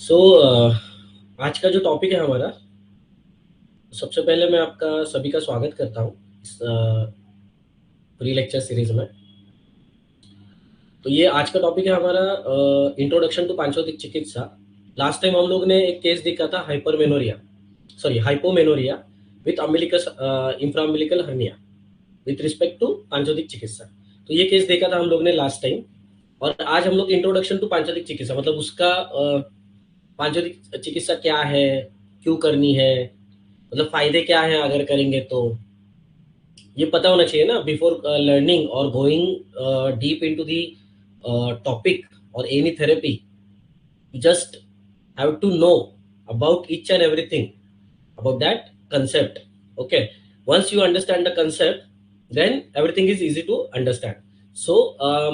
सो आज का जो टॉपिक है हमारा, सबसे पहले मैं आपका सभी का स्वागत करता हूँ इस प्री लेक्चर सीरीज में। तो ये आज का टॉपिक है हमारा इंट्रोडक्शन टू पांचोतिक चिकित्सा। लास्ट टाइम हम लोग ने एक केस देखा था hypomenorrhoea with umbilicus infraumbilical hernia with respect to पांचोतिक चिकित्सा। तो ये केस देखा था हम लोग ने लास्ट टाइम। और आज हम लोग इंट्रोडक्शन टू पांचोतिक चिकित्सा मतलब उसका पांचोतिक चिकित्सा क्या है, क्यों करनी है, मतलब फायदे क्या हैं अगर करेंगे तो, ये पता होना चाहिए ना बिफोर लर्निंग और going deep into the topic और any therapy. You just have to know about each and everything about that concept. Okay, once you understand the concept, then everything is easy to understand. So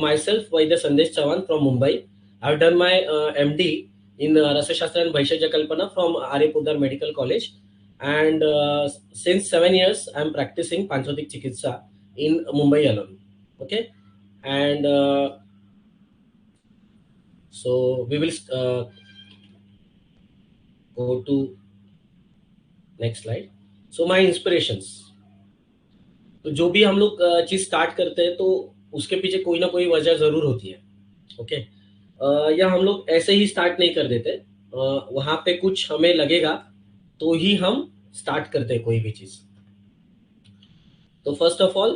myself Vaidya Sandesh Chavan from Mumbai. I've done my MD in Rasashastra and Bhaishya Kalpana from R.A. Pudar Medical College, and since 7 years I'm practicing Panchodik Chikitsa in Mumbai alone. Okay, and so we will go to next slide. So my inspirations. तो जो भी हम लोग चीज start करते हैं तो उसके पीछे कोई ना कोई वजह जरूर होती है। ओके, या हम लोग ऐसे ही स्टार्ट नहीं कर देते, वहां पे कुछ हमें लगेगा तो ही हम स्टार्ट करते हैं कोई भी चीज। तो फर्स्ट ऑफ ऑल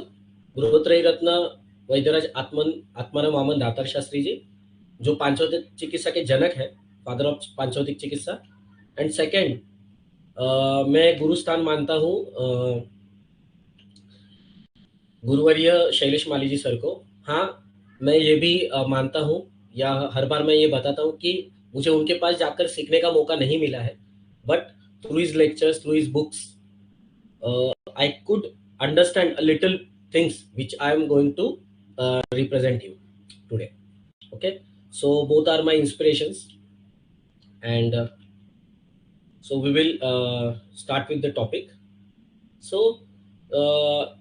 गुरुत्रय रत्न वैद्यराज आत्माराम वामन दातार शास्त्री जी, जो पांचोतिक चिकित्सा के जनक है, फादर ऑफ पांचोतिक चिकित्सा। एंड सेकेंड, मैं गुरुस्थान मानता हूँ गुरुवर्य शैलेश माली जी सर को। हाँ, मैं ये भी मानता हूँ या हर बार मैं ये बताता हूँ कि मुझे उनके पास जाकर सीखने का मौका नहीं मिला है, but through his lectures, through his books, I could understand little things which I am going to represent you today. Okay, so both are my inspirations, and so we will start with the topic. So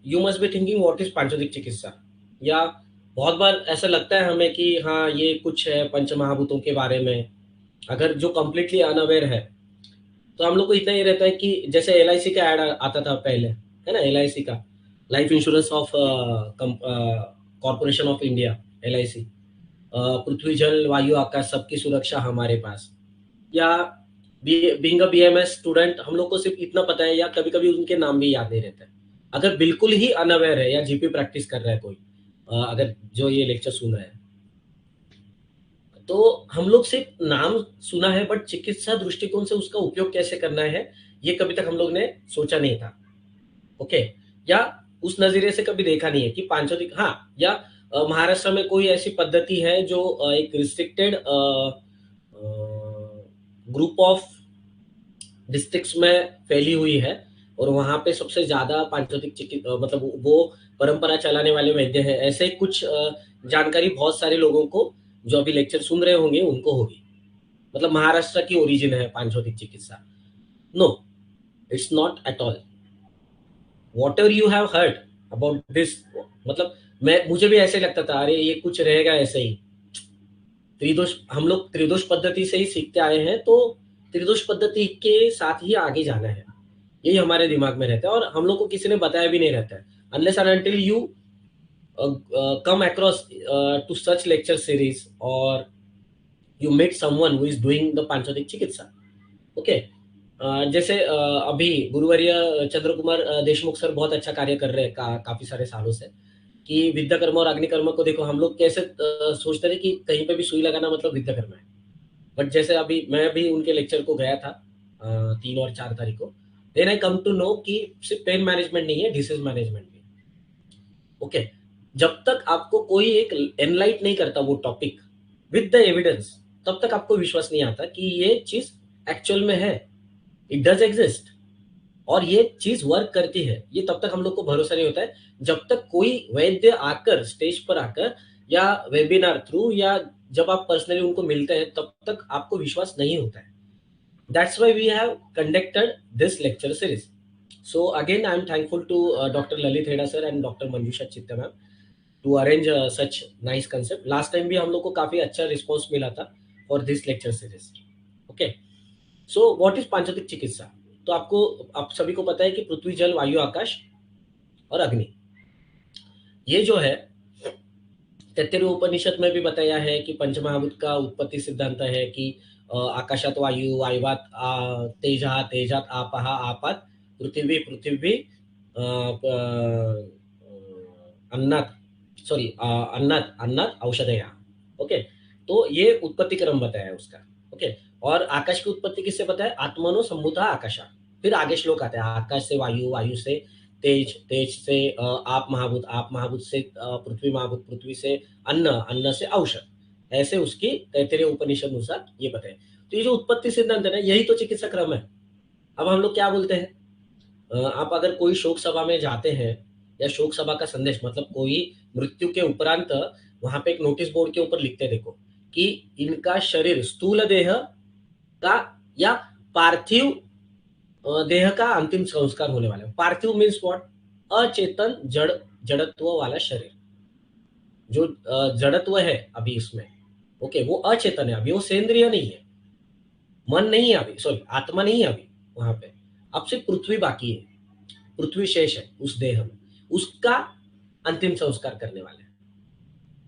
you must be thinking what is पांचोदिक चिकित्सा। या बहुत बार ऐसा लगता है हमें कि हाँ ये कुछ है पंच महाभूतों के बारे में। अगर जो कम्प्लीटली अनअवेयर है तो हम लोग को इतना ही रहता है कि जैसे LIC का ऐड आता था पहले, है ना, LIC का, life insurance of corporation of India, LIC, पृथ्वी जल वायु आकाश सबकी सुरक्षा हमारे पास। या बीइंग अ BMS स्टूडेंट हम लोग को सिर्फ इतना पता है या कभी कभी उनके नाम भी याद नहीं रहते। अगर बिल्कुल ही अनअवेयर है या GP प्रैक्टिस कर रहा है कोई, अगर जो ये लेक्चर सुन रहा है, तो हम लोग सिर्फ नाम सुना है बट चिकित्सा दृष्टिकोण से उसका उपयोग कैसे करना है ये कभी तक हम लोग ने सोचा नहीं था। ओके, या उस नजरिए से कभी देखा नहीं है कि पांचोदिक, हाँ, या महाराष्ट्र में कोई ऐसी पद्धति है जो एक रिस्ट्रिक्टेड ग्रुप ऑफ डिस्ट्रिक्ट्स में फैली हुई है और वहां पे सबसे ज्यादा पांचोतिक चिकित्सा मतलब वो परंपरा चलाने वाले वैद्य है। ऐसे कुछ जानकारी बहुत सारे लोगों को जो अभी लेक्चर सुन रहे होंगे उनको होगी। मतलब महाराष्ट्र की ओरिजिन है पांचोतिक चिकित्सा। No, it's not at all. Whatever you have heard about this, मतलब मुझे भी ऐसे लगता था, अरे ये कुछ रहेगा ऐसे ही। त्रिदोष, हम लोग त्रिदोष पद्धति से ही सीखते आए हैं तो त्रिदोष पद्धति के साथ ही आगे जाना है, यही हमारे दिमाग में रहता है और हम लोग को किसी ने बताया भी नहीं रहता है। Unless and until you come across to such lecture series or you meet someone who is doing the panchodik chikitsa. Okay, जैसे अभी गुरुवर्य चंद्र कुमार देशमुख सर बहुत अच्छा कार्य कर रहे हैं काफी सारे सालों से, कि विद्या कर्म और अग्निकर्म को देखो। हम लोग कैसे सोचते थे कि कहीं पे भी सुई लगाना मतलब विद्या कर्म है, बट जैसे अभी मैं भी उनके लेक्चर को गया था 3 और 4 तारीख को, then I come to know कि सिर्फ पेन मैनेजमेंट नहीं है, डिसीज मैनेजमेंट भी। ओके, जब तक आपको कोई एक एनलाइट नहीं करता वो टॉपिक विद द एविडेंस, तब तक आपको विश्वास नहीं आता कि ये चीज एक्चुअल में है, इट डज एग्जिस्ट और ये चीज वर्क करती है। ये तब तक हम लोग को भरोसा नहीं होता है जब तक कोई वैद्य आकर स्टेज पर आकर या वेबिनार थ्रू या जब आप पर्सनली उनको मिलते हैं तब तक आपको विश्वास नहीं होता है। That's why we have conducted this lecture series. So again, I am thankful to Dr. Lalit Heda sir and Dr. Manjusha Chitta ma'am to arrange such nice concept. Last time भी हम लोग को काफी अच्छा रिस्पॉन्स मिला था for this lecture series. Okay, so what is पांचोतिक चिकित्सा? तो आपको, आप सभी को पता है कि पृथ्वी, जल, वायु, आकाश और अग्नि, ये जो है तैत्तिरीय उपनिषद में भी बताया है कि पंचमहाभूत का उत्पत्ति सिद्धांत है कि आकाशात वायु, वायुवात तेजा, तेजात आपः, आपात पृथिवी, पृथिवी अन्नात, सॉरी अन्नात, अन्नात औषधया। ओके, तो ये उत्पत्ति क्रम बताया है उसका। ओके, और आकाश की उत्पत्ति किससे पता है? आत्मनो संभूता आकाशा। फिर आगे श्लोक आता है, आकाश से वायु, वायु से तेज, तेज से आप महाभूत, आप महाभूत से पृथ्वी महाभूत, पृथ्वी से अन्न, अन्न से औषध। ऐसे उसकी तैत्तिरीय उपनिषद अनुसार ये बताए। तो ये जो उत्पत्ति सिद्धांत है ना, यही तो चिकित्सा क्रम है। अब हम लोग क्या बोलते हैं, आप अगर कोई शोक सभा में जाते हैं या शोक सभा का संदेश, मतलब कोई मृत्यु के उपरांत वहां पे एक नोटिस बोर्ड के ऊपर लिखते देखो कि इनका शरीर स्थूल देह का या पार्थिव देह का अंतिम संस्कार होने वाला है। पार्थिव मीन्स व्हाट? अचेतन, जड़, जड़त्व वाला शरीर, जो जड़त्व है अभी इसमें, ओके, वो अचेतन है अभी, वो सेंद्रिय नहीं है, मन नहीं है अभी, सॉरी आत्मा नहीं है अभी वहां पे। अब सिर्फ पृथ्वी बाकी है, पृथ्वी शेष है उस देह में, उसका अंतिम संस्कार करने वाले हैं।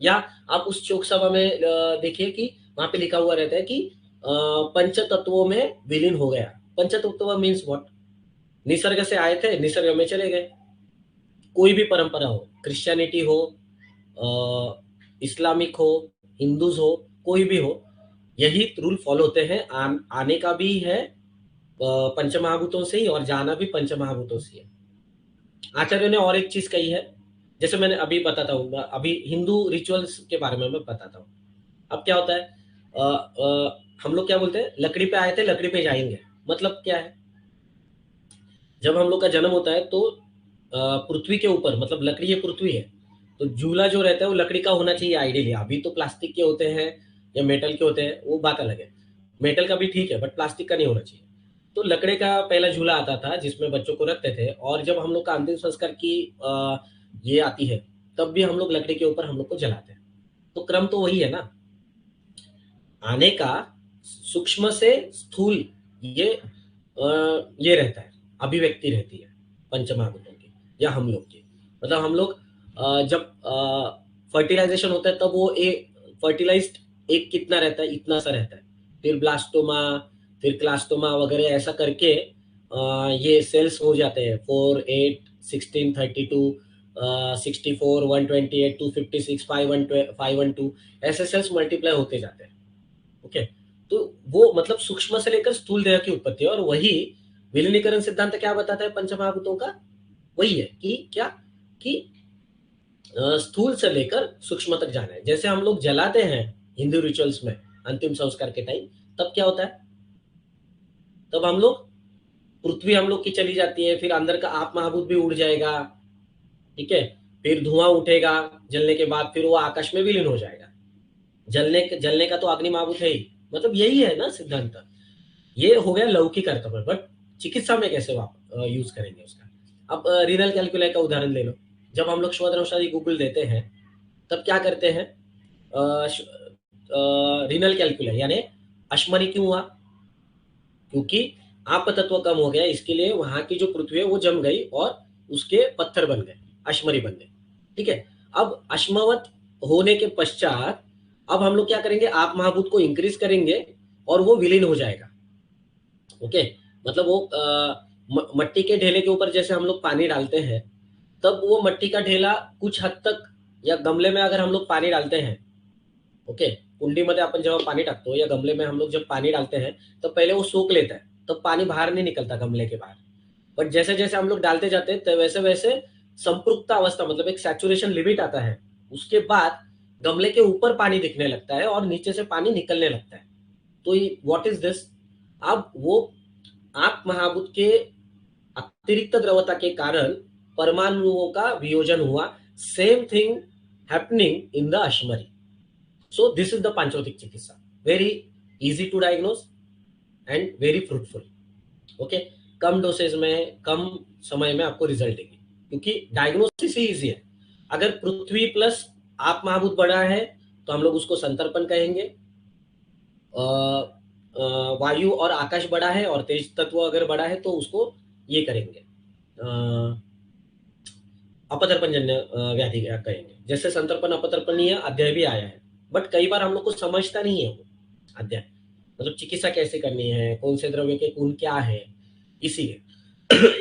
या आप उस शोक सभा में देखिए कि वहां पे लिखा हुआ रहता है कि पंच तत्वों में विलीन हो गया। पंच तत्व मीन्स व्हाट? निसर्ग से आए थे, निसर्ग में चले गए। कोई भी परंपरा हो, क्रिश्चियनिटी हो, इस्लामिक हो, हिंदूज हो, कोई भी हो, यही रूल फॉलो होते हैं। आने का भी है पंचमहाभूतों से ही, और जाना भी पंचमहाभूतों से है। आचार्य ने और एक चीज कही है, जैसे मैंने अभी बताता हूँ, अभी हिंदू रिचुअल्स के बारे में मैं बताता हूँ। अब क्या होता है, हम लोग क्या बोलते हैं, लकड़ी पे आए थे लकड़ी पे जाएंगे। मतलब क्या है, जब हम लोग का जन्म होता है तो पृथ्वी के ऊपर, मतलब लकड़ी ये पृथ्वी है, तो झूला जो रहता है वो लकड़ी का होना चाहिए आइडियली। अभी तो प्लास्टिक के होते हैं या मेटल के होते हैं, वो बात अलग है। मेटल का भी ठीक है, बट प्लास्टिक का नहीं होना चाहिए। तो लकड़ी का पहला झूला आता था जिसमें बच्चों को रखते थे, और जब हम लोग का अंतिम संस्कार की ये आती है, तब भी हम लोग लकड़ी के ऊपर हम लोग को जलाते हैं। तो क्रम तो वही है ना, आने का, सूक्ष्म से स्थूल, ये ये रहता है, अभिव्यक्ति रहती है पंचमहाभूतों की या हम लोग की। मतलब हम लोग जब फर्टिलाइजेशन होता है तब वो फर्टिलाइज्ड एक कितना रहता है, इतना सा रहता है। फिर ब्लास्टोमा, फिर क्लास्टोमा वगैरह ऐसा करके ये सेल्स हो जाते हैं, 4, 8, 16, 32, 64, 128, 256, 512, ऐसे सेल्स मल्टीप्लाई होते जाते हैं। ओके, तो वो मतलब सूक्ष्म से लेकर स्थूल देह की उत्पत्ति है। और वही विलीनीकरण सिद्धांत क्या बताता है पंचमहाभूतों का? वही है कि क्या, कि स्थूल से लेकर सूक्ष्म तक जाना है। जैसे हम लोग जलाते हैं हिंदू रिचुअल्स में अंतिम संस्कार के टाइम, तब क्या होता है, तब हम लोग, पृथ्वी हम लोग की चली जाती है, फिर अंदर का आप महाभूत भी उड़ जाएगा, ठीक है, फिर धुआं उठेगा जलने के बाद, फिर वो आकाश में विलीन हो जाएगा। जलने का तो अग्नि महाभूत है ही। मतलब यही है ना सिद्धांत। ये हो गया लौकिक अर्थ में, बट चिकित्सा में कैसे आप यूज करेंगे उसका? अब रीनल कैलकुलाई का उदाहरण ले लो। जब हम लोग शोध औषधि गूगल देते हैं, तब क्या करते हैं, रीनल कैलकुलाई यानी अश्मरी क्यों हुआ? क्योंकि आप तत्व कम हो गया, इसके लिए वहां की जो पृथ्वी है वो जम गई और उसके पत्थर बन गए, अश्मरी बन गए। ठीक है, अब अश्मवत होने के पश्चात अब हम लोग क्या करेंगे, आप महाभूत को इंक्रीज करेंगे और वो विलीन हो जाएगा। ओके, मतलब वो मट्टी के ढेले के ऊपर जैसे हम लोग पानी डालते हैं, तब वो मट्टी का ढेला कुछ हद तक, या गमले में अगर हम लोग पानी डालते हैं, ओके, कुंडीमध्ये आपण जेव्हा पानी टाकतो या गमले में हम लोग जब पानी डालते हैं, तो पहले वो सोख लेता है, तब पानी बाहर नहीं निकलता गमले के बाहर। बट जैसे जैसे हम लोग डालते जाते हैं, तो वैसे वैसे संपृक्त अवस्था, मतलब एक सैचुरेशन लिमिट आता है, उसके बाद गमले के ऊपर पानी दिखने लगता है और नीचे से पानी निकलने लगता है। तो व्हाट इज दिस? अब वो आप महाभूत के अतिरिक्त द्रवता के कारण परमाणुओं का वियोजन हुआ। Same thing happening in the अश्मरी। सो दिस इज द पांचोतिक चिकित्सा, very easy to diagnose and very fruitful. Okay, कम डोसेज में कम समय में आपको रिजल्ट देगी, क्योंकि डायग्नोसिस ही इजी है। अगर पृथ्वी प्लस आप महाभूत बड़ा है तो हम लोग उसको संतर्पण कहेंगे। वायु और आकाश बड़ा है और तेज तत्व अगर बड़ा है तो उसको ये करेंगे, अपतर्पणजन्य व्याधि कहेंगे। जैसे संतर्पण अपतर्पणीय अध्याय भी आया है, बट कई बार हम लोग को समझता नहीं है वो अध्याय, मतलब चिकित्सा कैसे करनी है, कौन से द्रव्य के गुण क्या है। इसीलिए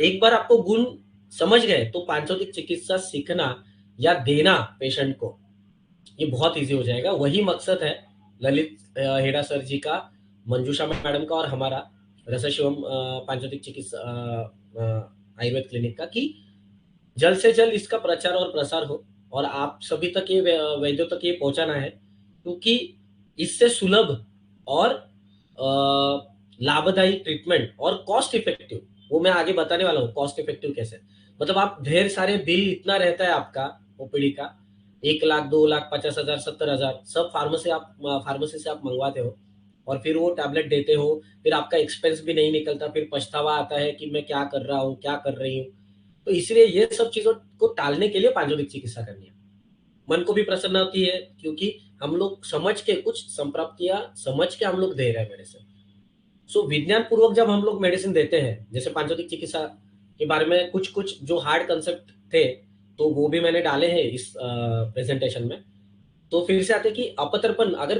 एक बार आपको गुण समझ गए तो पांचोतिक चिकित्सा सीखना या देना पेशेंट को ये बहुत इजी हो जाएगा। वही मकसद है ललित हेडा सर जी का, मंजूषा मैडम का और हमारा रसा शिवम पांचोतिक चिकित्सा आयुर्वेद क्लिनिक का, कि जल्द से जल्द इसका प्रचार और प्रसार हो और आप सभी तक ये वैद्यों तक ये पहुंचाना है, क्योंकि इससे सुलभ और लाभदायी ट्रीटमेंट और कॉस्ट इफेक्टिव, वो मैं आगे बताने वाला हूँ कॉस्ट इफेक्टिव कैसे। मतलब आप ढेर सारे बिल इतना रहता है आपका ओपीडी का, 1 लाख 2 लाख 50,000 70,000 सब फार्मेसी से आप मंगवाते हो और फिर वो टैबलेट देते हो, फिर आपका एक्सपेंस भी नहीं निकलता, फिर पछतावा आता है कि मैं क्या कर रहा हूँ क्या कर रही हूँ। तो इसलिए ये सब चीजों को टालने के लिए पांचोतिक चिकित्सा करनी है। मन को भी प्रसन्न होती है क्योंकि हम लोग समझ के कुछ संप्राप्तियां समझ के हम लोग दे रहे हैं मेडिसिन। सो विज्ञान पूर्वक जब हम लोग मेडिसिन देते हैं, जैसे पांचोतिक चिकित्सा के बारे में कुछ कुछ जो हार्ड कंसेप्ट थे तो वो भी मैंने डाले हैं इस प्रेजेंटेशन में। तो फिर से आते कि अपतर्पण अगर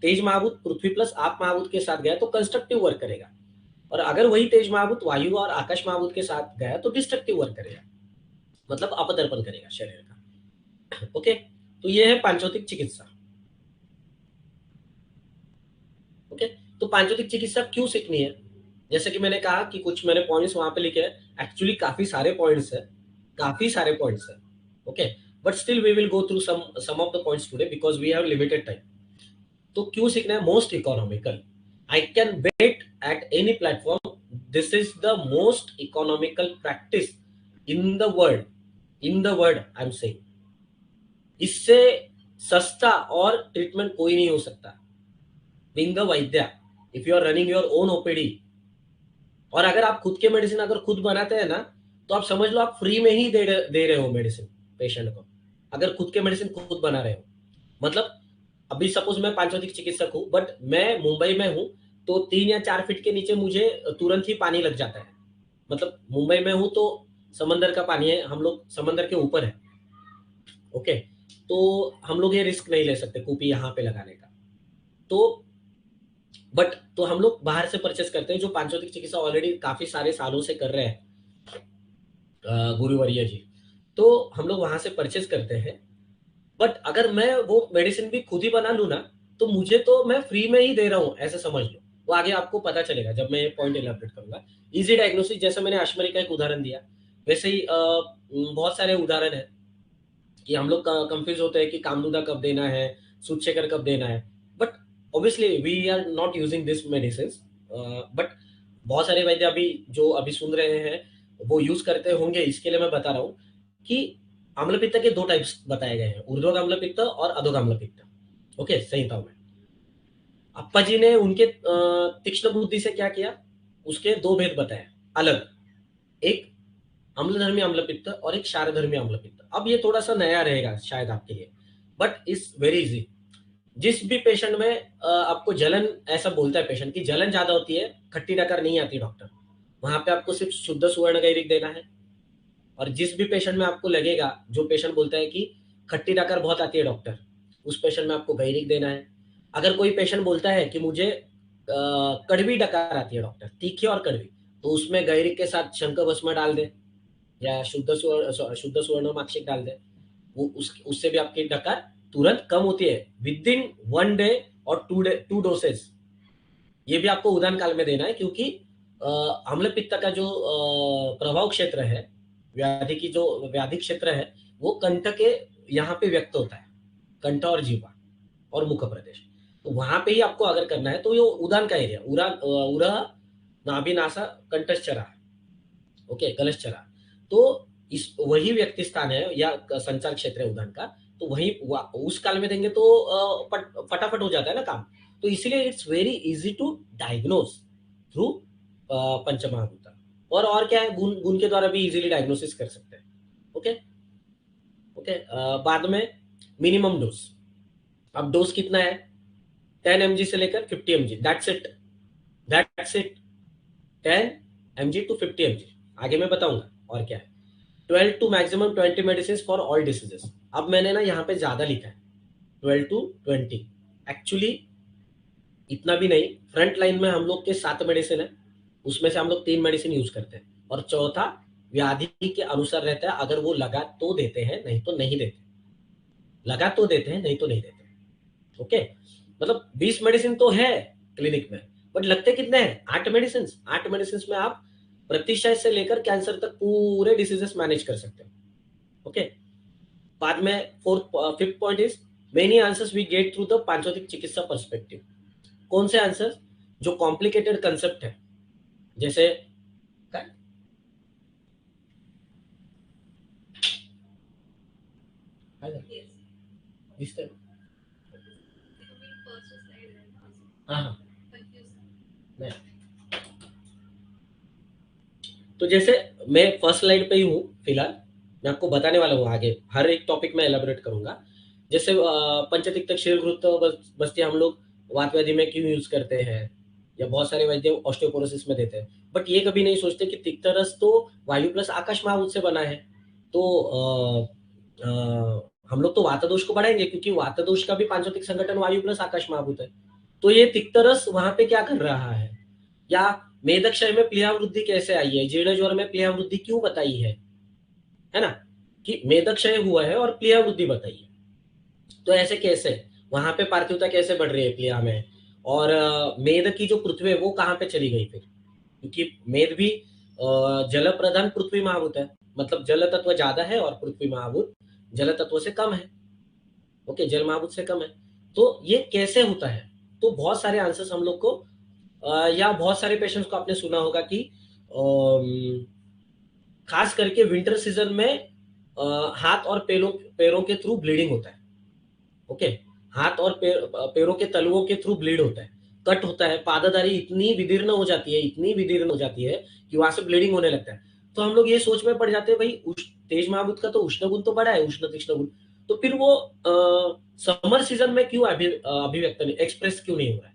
तेज महाभूत पृथ्वी प्लस आप महाभूत के साथ गया तो कंस्ट्रक्टिव वर्क करेगा, और अगर वही तेज महाभूत वायु और आकाश महाभूत के साथ गया तो डिस्ट्रक्टिव वर्क करेगा, मतलब अपदर्पण करेगा शरीर का। ओके, तो ये है पांचोतिक चिकित्सा। ओके, तो पांचोतिक चिकित्सा क्यों सीखनी है, जैसे कि मैंने कहा कि कुछ मैंने पॉइंट्स वहां पे लिखे हैं, एक्चुअली काफी सारे पॉइंट्स है, काफी सारे पॉइंट्स है। Okay, but still we will go through some of the points today because we have limited time. तो क्यों सीखना है, most economical, I can bet at any platform, this is the most economical practice in the world, in the world I am saying. इससे सस्ता और treatment कोई नहीं हो सकता। बीइंग अ वैद्य, if you are running your own OPD, और अगर आप खुद के मेडिसिन अगर खुद बनाते हैं ना, तो आप समझ लो आप फ्री में ही दे रहे हो मेडिसिन पेशेंट को, अगर खुद के मेडिसिन खुद बना रहे हो। मतलब अभी सपोज मैं पांचोतिक चिकित्सक हूँ बट मैं मुंबई में हूँ, तो 3 या 4 फीट के नीचे मुझे तुरंत ही पानी लग जाता है। मतलब मुंबई में हूँ तो समंदर का पानी है, हम लोग समंदर के ऊपर है। ओके, तो हम लोग ये रिस्क नहीं ले सकते कूपी यहाँ पे लगाने का। तो बट तो हम लोग बाहर से परचेस करते हैं, जो पांचोतिक चिकित्सा ऑलरेडी काफी सारे सालों से कर रहे हैं गुरुवर्य जी, तो हम लोग वहां से परचेस करते हैं। बट अगर मैं वो मेडिसिन भी खुद ही बना लूँ ना, तो मुझे तो मैं फ्री में ही दे रहा हूँ ऐसे समझ लो। वो आगे आपको पता चलेगा जब मैं ये पॉइंट इलेबरेट करूंगा। इजी डायग्नोसिस, जैसे मैंने अश्मरी का एक उदाहरण दिया, वैसे ही बहुत सारे उदाहरण है कि हम लोग कंफ्यूज होते हैं कि कामदूदा कब देना है, सूचेकर कब देना है। But obviously we are not using this medicine, but बहुत सारे वैद्य अभी जो अभी सुन रहे हैं वो यूज करते होंगे, इसके लिए मैं बता रहा हूँ कि अम्ल पित्त के 2 टाइप्स बताए गए हैं, ऊर्ध्वक अम्ल पित्त और अधोग अम्ल पित्त। ओके, संहिता में अप्पा जी ने उनके तीक्ष्ण बुद्धि से क्या किया, उसके 2 भेद बताए अलग, एक अम्लधर्मी अम्ल पित्त और एक क्षारधर्मी अम्ल पित्त। अब ये थोड़ा सा नया रहेगा शायद आपके लिए, बट इट्स वेरी इजी। जिस भी पेशेंट में आपको जलन, ऐसा बोलता है पेशेंट की जलन ज्यादा होती है, खट्टी डकार नहीं आती डॉक्टर, वहां पे आपको सिर्फ शुद्ध सुवर्ण गैरिक देना है। और जिस भी पेशेंट में आपको लगेगा, जो पेशेंट बोलता है कि खट्टी डकार बहुत आती है डॉक्टर, उस पेशेंट में आपको गैरिक देना है। अगर कोई पेशेंट बोलता है कि मुझे कड़वी डकार आती है डॉक्टर, तीखी और कड़वी, तो उसमें गैरिक के साथ शंख भस्म डाल दे या शुद्ध स्वर्ण माक्षिक डाल दे, वो उससे भी आपकी डकार तुरंत कम होती है विद इन 1 डे और 2 डोसेज। ये भी आपको उदान काल में देना है, क्योंकि अम्ल पित्त का जो प्रभाव क्षेत्र है, व्याधि की जो व्याधि क्षेत्र है, वो कंठ के यहाँ पे व्यक्त होता है, कंठ और जीवा और मुख प्रदेश। तो वहां पे ही आपको अगर करना है तो ये उदान का एरिया, उरा नाभि नासा कंठश्चरा, ओके कलशचरा, तो इस वही व्यक्ति स्थान है या संचार क्षेत्र है उदान का, तो वही उस काल में देंगे तो फटाफट हो जाता है ना काम। तो इसीलिए it's very easy to diagnose through पंचमहाभूत। और क्या है, गुण गुण के द्वारा भी इजीली डायग्नोसिस कर सकते हैं। ओके ओके, बाद में मिनिमम डोज। अब डोज कितना है, 10 mg से लेकर 50 mg, that's it, that's it, 10 mg to 50 mg। आगे मैं बताऊंगा और क्या है। 12 to maximum 20 medicine for all diseases. अब मैंने ना यहाँ पे ज्यादा लिखा है, 12 टू 20, एक्चुअली इतना भी नहीं। फ्रंट लाइन में हम लोग के 7 मेडिसिन है, उसमें से हम लोग 3 मेडिसिन यूज करते हैं, और चौथा व्याधि के अनुसार रहता है, अगर वो लगा तो देते हैं, नहीं तो नहीं देते, लगा तो देते हैं, नहीं तो नहीं देते। ओके, मतलब 20 मेडिसिन तो है क्लिनिक में, बट लगते कितने हैं, 8 मेडिसिन। 8 मेडिसिन में आप प्रतिशय से लेकर कैंसर तक पूरे डिसीजेस मैनेज कर सकते हो। ओके, बाद में fifth point is many answers we get through the पांचोतिक चिकित्सा पर्सपेक्टिव। कौन से आंसर, जो कॉम्प्लिकेटेड कंसेप्ट है, जैसे हाँ हाँ, तो जैसे मैं फर्स्ट स्लाइड पे ही हूँ फिलहाल, मैं आपको बताने वाला हूँ, आगे हर एक टॉपिक में एलाबोरेट करूंगा। जैसे पंचतिक्त शीलघ्रुत बस्ती हम लोग वात व्याधि में क्यों यूज करते हैं, या बहुत सारे वैद्य ऑस्टियोपोरोसिस में देते हैं, बट ये कभी नहीं सोचते कि तिक्त रस तो वायु प्लस आकाश महाभूत से बना है। तो हम लोग तो वात दोष को बढ़ाएंगे, क्योंकि वात दोष का भी पांचोतिक संगठन वायु प्लस आकाश महाभूत है। तो ये तिक्त रस वहां पे क्या कर रहा है, या मेदक्षय में प्लीहा वृद्धि कैसे आई है, जीर्ण ज्वर में प्लीहा वृद्धि क्यों बताई है ना, कि मेदक्षय हुआ है और प्लीहा वृद्धि बताई है। तो ऐसे कैसे, वहां पे पार्थिवता कैसे बढ़ रही है प्लीहा में, और मेद की जो पृथ्वी है वो कहाँ पे चली गई फिर, क्योंकि मेद भी जल प्रधान पृथ्वी महाभूत है, मतलब जल तत्व ज्यादा है और पृथ्वी महाभूत जल तत्व से कम है। ओके, जल महाभूत से कम है, तो ये कैसे होता है। तो बहुत सारे आंसर्स हम लोग को या बहुत सारे पेशेंट्स को आपने सुना होगा कि खास करके विंटर सीजन में हाथ और पैरों पैरों के थ्रू ब्लीडिंग होता है। ओके, हाथ और पैरों के तलुओं के थ्रू ब्लीड होता है, कट होता है, पादादारी इतनी विदीर्ण हो जाती है, इतनी विदीर्ण हो जाती है कि वहां से ब्लीडिंग होने लगता है। तो हम लोग ये सोच में पड़ जाते हैं, भाई तेज महाभूत का तो उष्ण गुण तो बड़ा है, उष्ण तीक्ष्ण गुण, तो फिर वो समर सीजन में क्यों अभिव्यक्त एक्सप्रेस क्यों नहीं हो रहा है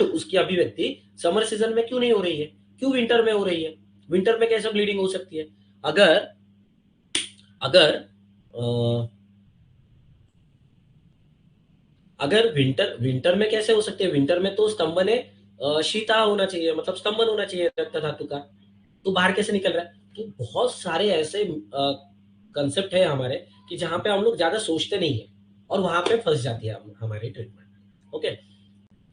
उसकी अभिव्यक्ति समर सीजन में क्यों नहीं हो रही है, क्यों विंटर में हो रही है, विंटर में कैसे ब्लीडिंग हो सकती है। अगर अगर अगर विंटर विंटर में कैसे हो सकती है, विंटर में तो स्तंभने शीता होना चाहिए, मतलब स्तंभन होना चाहिए रक्त धातु का, तो बाहर कैसे निकल रहा है। तो बहुत सारे ऐसे कंसेप्ट है हमारे कि जहां पे हम लोग ज्यादा सोचते नहीं है, और वहां पे फंस जाती है हमारी ट्रीटमेंट। ओके,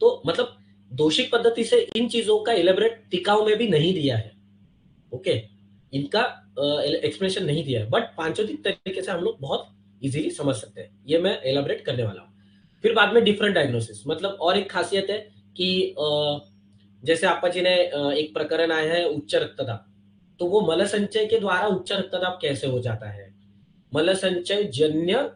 तो मतलब दोषिक पद्धति से इन चीजों का एलेबरेट टिकाऊ में भी नहीं दिया है। ओके, इनका एक्सप्लेनेशन नहीं दिया है, बट पांचोतिक तरीके से हम लोग बहुत इजीली समझ सकते हैं, ये मैं एलाबरेट करने वाला हूँ। फिर बाद में डिफरेंट डायग्नोसिस, मतलब और एक खासियत है कि जैसे आपा जी ने एक प्रकरण आया है उच्च रक्तदाब, तो वो मल संचय के द्वारा उच्च रक्तदाब कैसे हो जाता है, मल संचय जन्य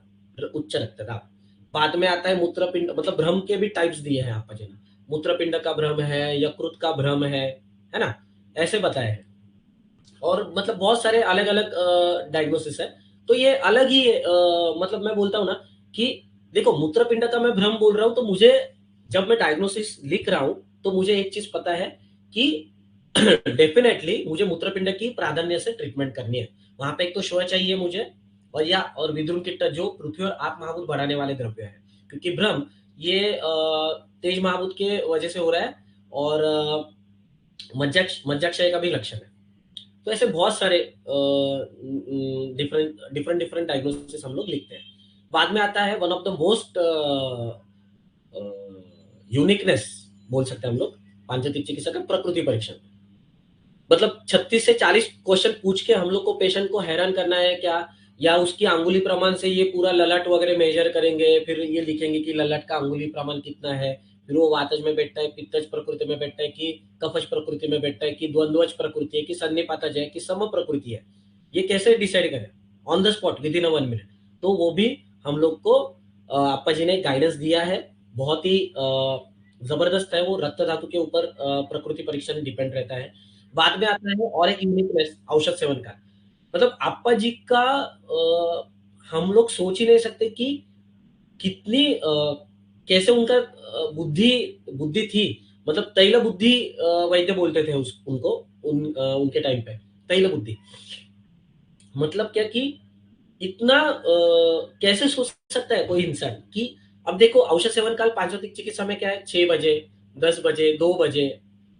उच्च रक्तदाब। बाद में आता है मूत्रपिंड, मतलब भ्रम के भी टाइप्स दिए हैं आपा जी ने, मूत्रपिंड का भ्रम है, यकृत का भ्रम है ना, ऐसे बताया है। और मतलब बहुत सारे अलग अलग डायग्नोसिस है। तो ये अलग ही मतलब मैं बोलता हूँ ना कि देखो, मूत्रपिंड का मैं भ्रम बोल रहा हूँ, तो मुझे जब मैं डायग्नोसिस लिख रहा हूँ तो मुझे एक चीज पता है कि डेफिनेटली मुझे मूत्रपिंड की प्राधान्य से ट्रीटमेंट करनी है। वहां पे एक तो श्व चाहिए मुझे, और विद्रुम किट्ट जो पृथ्वी और आप महाभूत बढ़ाने वाले द्रव्य है, क्योंकि भ्रम ये तेज महाभूत के वजह से हो रहा है, और मज्जाक्षय का भी लक्षण है। तो ऐसे बहुत सारे डिफरेंट डिफरेंट डिफरेंट डायग्नोसिस हम लोग लिखते हैं। बाद में आता है one of the most uniqueness बोल सकते हैं हम लोग पांचतिक चिकित्सा का, प्रकृति परीक्षण। मतलब 36 से 40 क्वेश्चन पूछ के हम लोग को पेशेंट को हैरान करना है क्या, या उसकी अंगुली प्रमाण से ये पूरा ललाट वगैरह मेजर करेंगे, फिर ये लिखेंगे कि ललाट का अंगुली प्रमाण कितना है, फिर वो वातज में बैठता है, पित्तज प्रकृति में बैठता है, कि कफज प्रकृति में बैठता है, कि द्वंद्वज प्रकृति है, कि सन्निपातज है, कि सम प्रकृति है, ये कैसे डिसाइड करें on the spot with in 1 minute. तो वो भी हम लोग को आपा जी ने गाइडेंस दिया है, बहुत ही जबरदस्त है वो, रक्त धातु के ऊपर प्रकृति परीक्षण डिपेंड रहता है। बाद में आता है और एक यूनिकनेस औषध सेवन का, मतलब आपा जी का हम लोग सोच ही नहीं सकते कि कितनी कैसे उनका बुद्धि बुद्धि थी, मतलब तैल बुद्धि वैद्य बोलते थे उनको उनके टाइम पे तैल बुद्धि। मतलब क्या कि इतना कैसे सोच सकता है कोई इंसान कि अब देखो औषध सेवन काल पांचोतिक चिकित्सा में क्या है, 6 बजे, 10 बजे, 2 बजे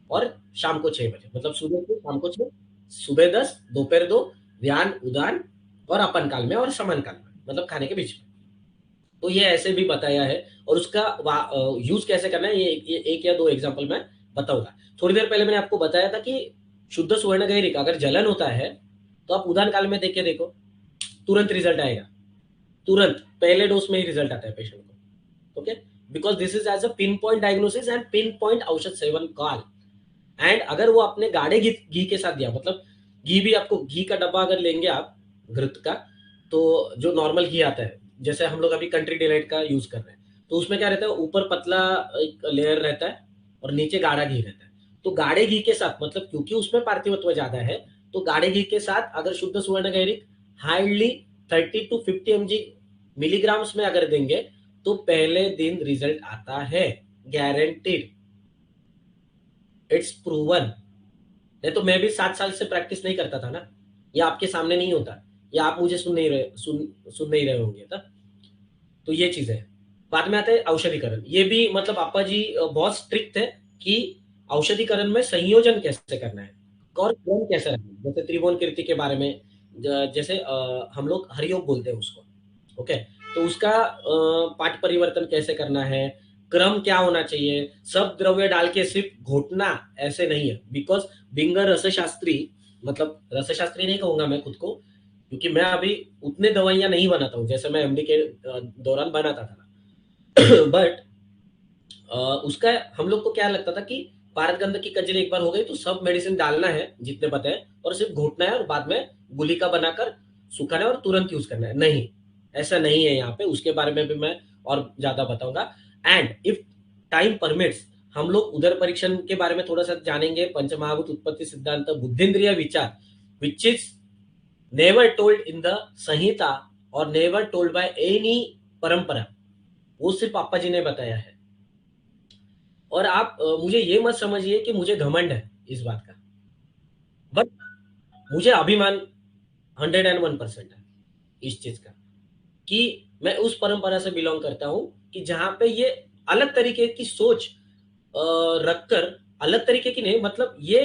और शाम को 6 बजे, मतलब सुबह को शाम को 6, सुबह 10, दोपहर 2, ध्यान उदान और अपन काल में और समन काल में, मतलब खाने के बीच में। तो ये ऐसे भी बताया है और उसका यूज कैसे करना है ये एक या दो एग्जांपल मैं बताऊंगा। थोड़ी देर पहले मैंने आपको बताया था कि शुद्ध सुवर्णगैरिक अगर जलन होता है तो आप उदान काल में देख के देखो, तुरंत रिजल्ट आएगा, तुरंत पहले डोज में ही रिजल्ट आता है पेशेंट को। Okay, because this is as a pin point diagnosis and pin point औषध सेवन काल। एंड अगर वो आपने गाढ़े घी के साथ दिया, मतलब घी भी आपको, घी का डब्बा अगर लेंगे आप घृत का, तो जो नॉर्मल घी आता है, जैसे हम लोग अभी कंट्री डिलाइट का यूज कर रहे हैं, तो उसमें क्या रहता है, ऊपर पतला एक लेयर रहता है और नीचे गाढ़ा घी रहता है। तो गाढ़े घी के साथ, मतलब क्योंकि उसमें पार्थिवत्व ज्यादा है, तो गाढ़े घी के साथ अगर शुद्ध सुवर्ण गैरिक हार्डली 30 to 50 मिलीग्राम्स में अगर देंगे तो पहले दिन रिजल्ट आता है, गारंटीड, इट्स प्रूवन। नहीं तो मैं भी 7 साल से प्रैक्टिस नहीं करता था ना, या आपके सामने नहीं होता, या आप मुझे सुन नहीं रहे होंगे था। तो ये चीज है। बाद में आता है औषधिकरण। ये भी मतलब आपा जी बहुत स्ट्रिक्ट है कि औषधिकरण में संयोजन कैसे करना है और क्रम कैसे रखना है। जैसे त्रिभुवन कीर्ति के बारे में, जैसे हम लोग हरियोग बोलते हैं उसको, ओके, तो उसका पाठ परिवर्तन कैसे करना है, क्रम क्या होना चाहिए, सब द्रव्य डाल के सिर्फ घोटना ऐसे नहीं है। बिकॉज बिंगर रसशास्त्री, मतलब रसशास्त्री नहीं कहूंगा मैं खुद को, क्योंकि मैं अभी उतने दवाइयां नहीं बनाता हूँ जैसे मैं एमडी के दौरान बनाता था ना। बट उसका हम लोग को क्या लगता था कि पारद गंध की कजरी एक बार हो गई तो सब मेडिसिन डालना है जितने पता है और सिर्फ घोटना है और बाद में गुलिका बनाकर सुखाना है और तुरंत यूज करना है। नहीं, ऐसा नहीं है यहाँ पे, उसके बारे में भी मैं और ज्यादा बताऊंगा। एंड इफ टाइम परमिट्स हम लोग उदर परीक्षण के बारे में थोड़ा सा जानेंगे, पंचमहाभूत उत्पत्ति सिद्धांत, बुद्धिंद्रिय विचार, which is never told in the Samhita और नेवर टोल्ड बाय एनी परंपरा, वो सिर्फ पापा जी ने बताया है। और आप मुझे ये मत समझिए कि मुझे घमंड है इस बात का, बट मुझे अभिमान 101% है इस चीज का कि मैं उस परंपरा से बिलोंग करता हूं कि जहां पे ये अलग तरीके की सोच रखकर, अलग तरीके की नहीं, मतलब ये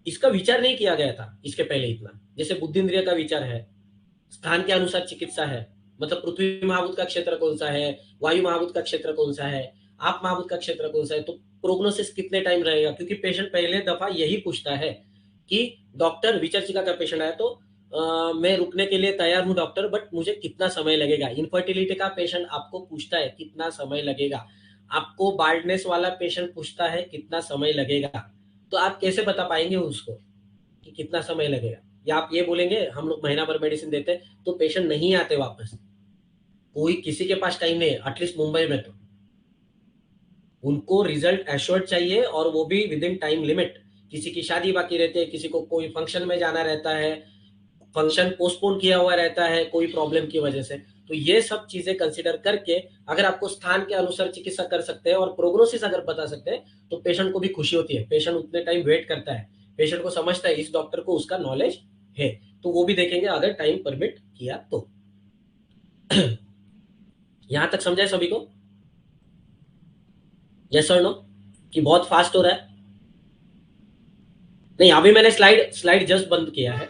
इसका विचार नहीं किया गया था इसके पहले इतना। जैसे बुद्धिंद्रिय का विचार है, स्थान के अनुसार चिकित्सा है, मतलब पृथ्वी महाभूत का क्षेत्र कौन सा है, वायु महाभूत का क्षेत्र कौन सा है, आप महाभूत का क्षेत्र कौन सा है, तो प्रोग्नोसिस कितने टाइम रहेगा, क्योंकि पेशेंट पहले दफा यही पूछता है कि डॉक्टर विचर्चिका का पेशेंट आया तो मैं रुकने के लिए तैयार हूं डॉक्टर, बट मुझे कितना समय लगेगा। इनफर्टिलिटी का पेशेंट आपको पूछता है कितना समय लगेगा, आपको बाल्डनेस वाला पेशेंट पूछता है कितना समय लगेगा। तो आप कैसे बता पाएंगे उसको कि कितना समय लगेगा, या आप ये बोलेंगे हम लोग महीना भर मेडिसिन देते हैं तो पेशेंट नहीं आते वापस, कोई किसी के पास टाइम नहीं है, एटलीस्ट मुंबई में तो उनको रिजल्ट एश्योर्ड चाहिए और वो भी विद इन टाइम लिमिट। किसी की शादी बाकी रहती है, किसी को कोई फंक्शन में जाना रहता है, फंक्शन पोस्टपोन किया हुआ रहता है कोई प्रॉब्लम की वजह से। तो ये सब चीजें कंसिडर करके अगर आपको स्थान के अनुसार चिकित्सा कर सकते हैं और प्रोग्नोसिस अगर बता सकते हैं तो पेशेंट को भी खुशी होती है, पेशेंट उतने टाइम वेट करता है, पेशेंट को समझता है इस डॉक्टर को उसका नॉलेज है। तो वो भी देखेंगे अगर टाइम परमिट किया तो। यहां तक समझाए सभी को? यस और नो? कि बहुत फास्ट हो रहा है? नहीं, अभी मैंने स्लाइड स्लाइड जस्ट बंद किया है।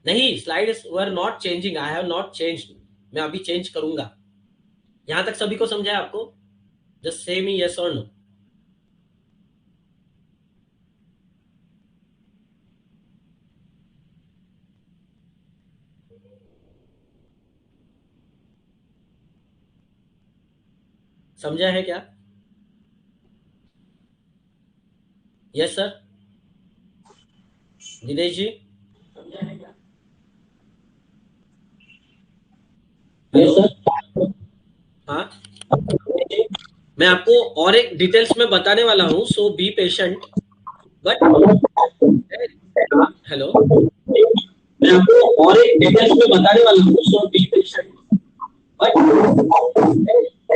नहीं, slides were not changing, I have not changed, मैं अभी चेंज करूंगा। यहां तक सभी को समझाया आपको? जस्ट से मी यस और नो। समझा है क्या? Yes sir. Dinesh ji? Hello? हाँ, मैं आपको और एक डिटेल्स में बताने वाला हूँ, सो बी पेशेंट। बट हेलो, मैं आपको और एक डिटेल्स में बताने वाला हूँ, सो बी पेशेंट। But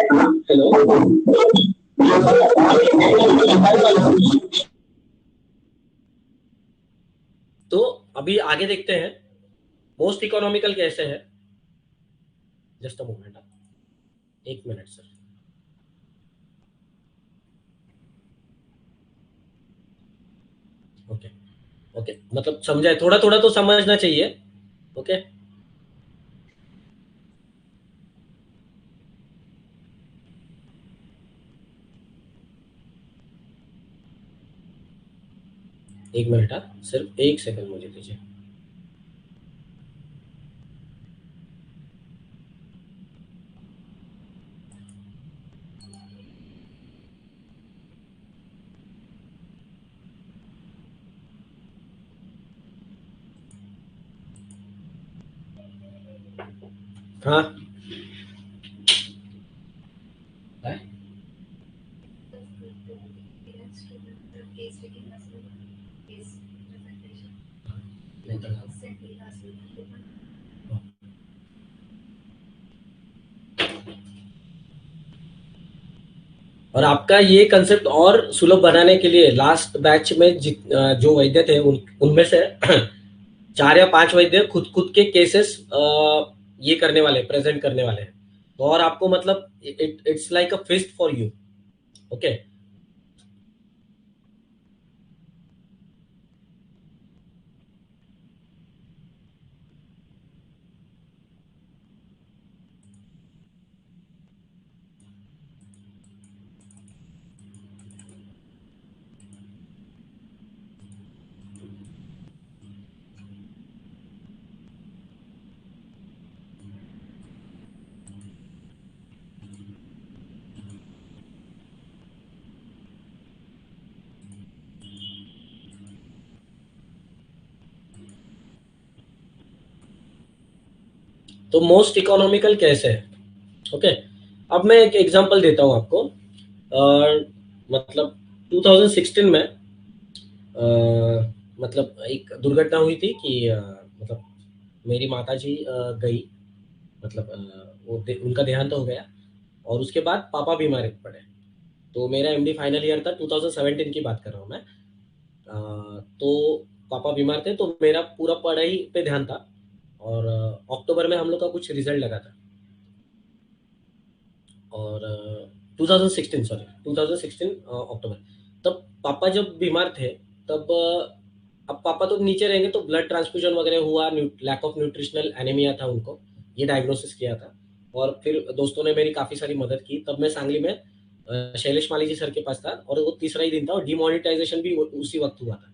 hello. तो अभी आगे देखते हैं मोस्ट इकोनॉमिकल कैसे है। जस्ट अ मोमेंट, एक मिनट सर। ओके। ओके, मतलब समझाए, थोड़ा थोड़ा तो समझना चाहिए। ओके। एक मिनट, हाँ सिर्फ एक सेकंड मुझे दीजिए। हाँ। है? mental health। और आपका ये कंसेप्ट और सुलभ बनाने के लिए लास्ट बैच में जो वैद्य थे उनमें से 4 या 5 वैद्य खुद खुद के केसेस ये करने वाले, प्रेजेंट करने वाले हैं। तो और आपको मतलब it's like a fest for you. Okay. तो मोस्ट इकोनॉमिकल कैसे है? ओके। अब मैं एक एग्जांपल देता हूँ आपको। मतलब 2016 में मतलब एक दुर्घटना हुई थी कि मतलब मेरी माता जी गई, मतलब उनका देहांत हो गया। और उसके बाद पापा बीमार पड़े। तो मेरा एमडी फाइनल ईयर था, 2017 की बात कर रहा हूँ मैं। तो पापा बीमार थे तो मेरा पूरा पढ़ाई पे ध्यान था। और अक्टूबर में हम लोग का कुछ रिजल्ट लगा था। और 2016, सॉरी 2016 अक्टूबर। तब पापा जब बीमार थे, तब अब पापा तो नीचे रहेंगे तो ब्लड ट्रांसफ्यूजन वगैरह हुआ, लैक ऑफ न्यूट्रिशनल एनीमिया था उनको, ये डायग्नोसिस किया था। और फिर दोस्तों ने मेरी काफ़ी सारी मदद की। तब मैं सांगली में शैलेश माली जी सर के पास था, और वो तीसरा ही दिन था और डिमोनिटाइजेशन भी उसी वक्त हुआ था।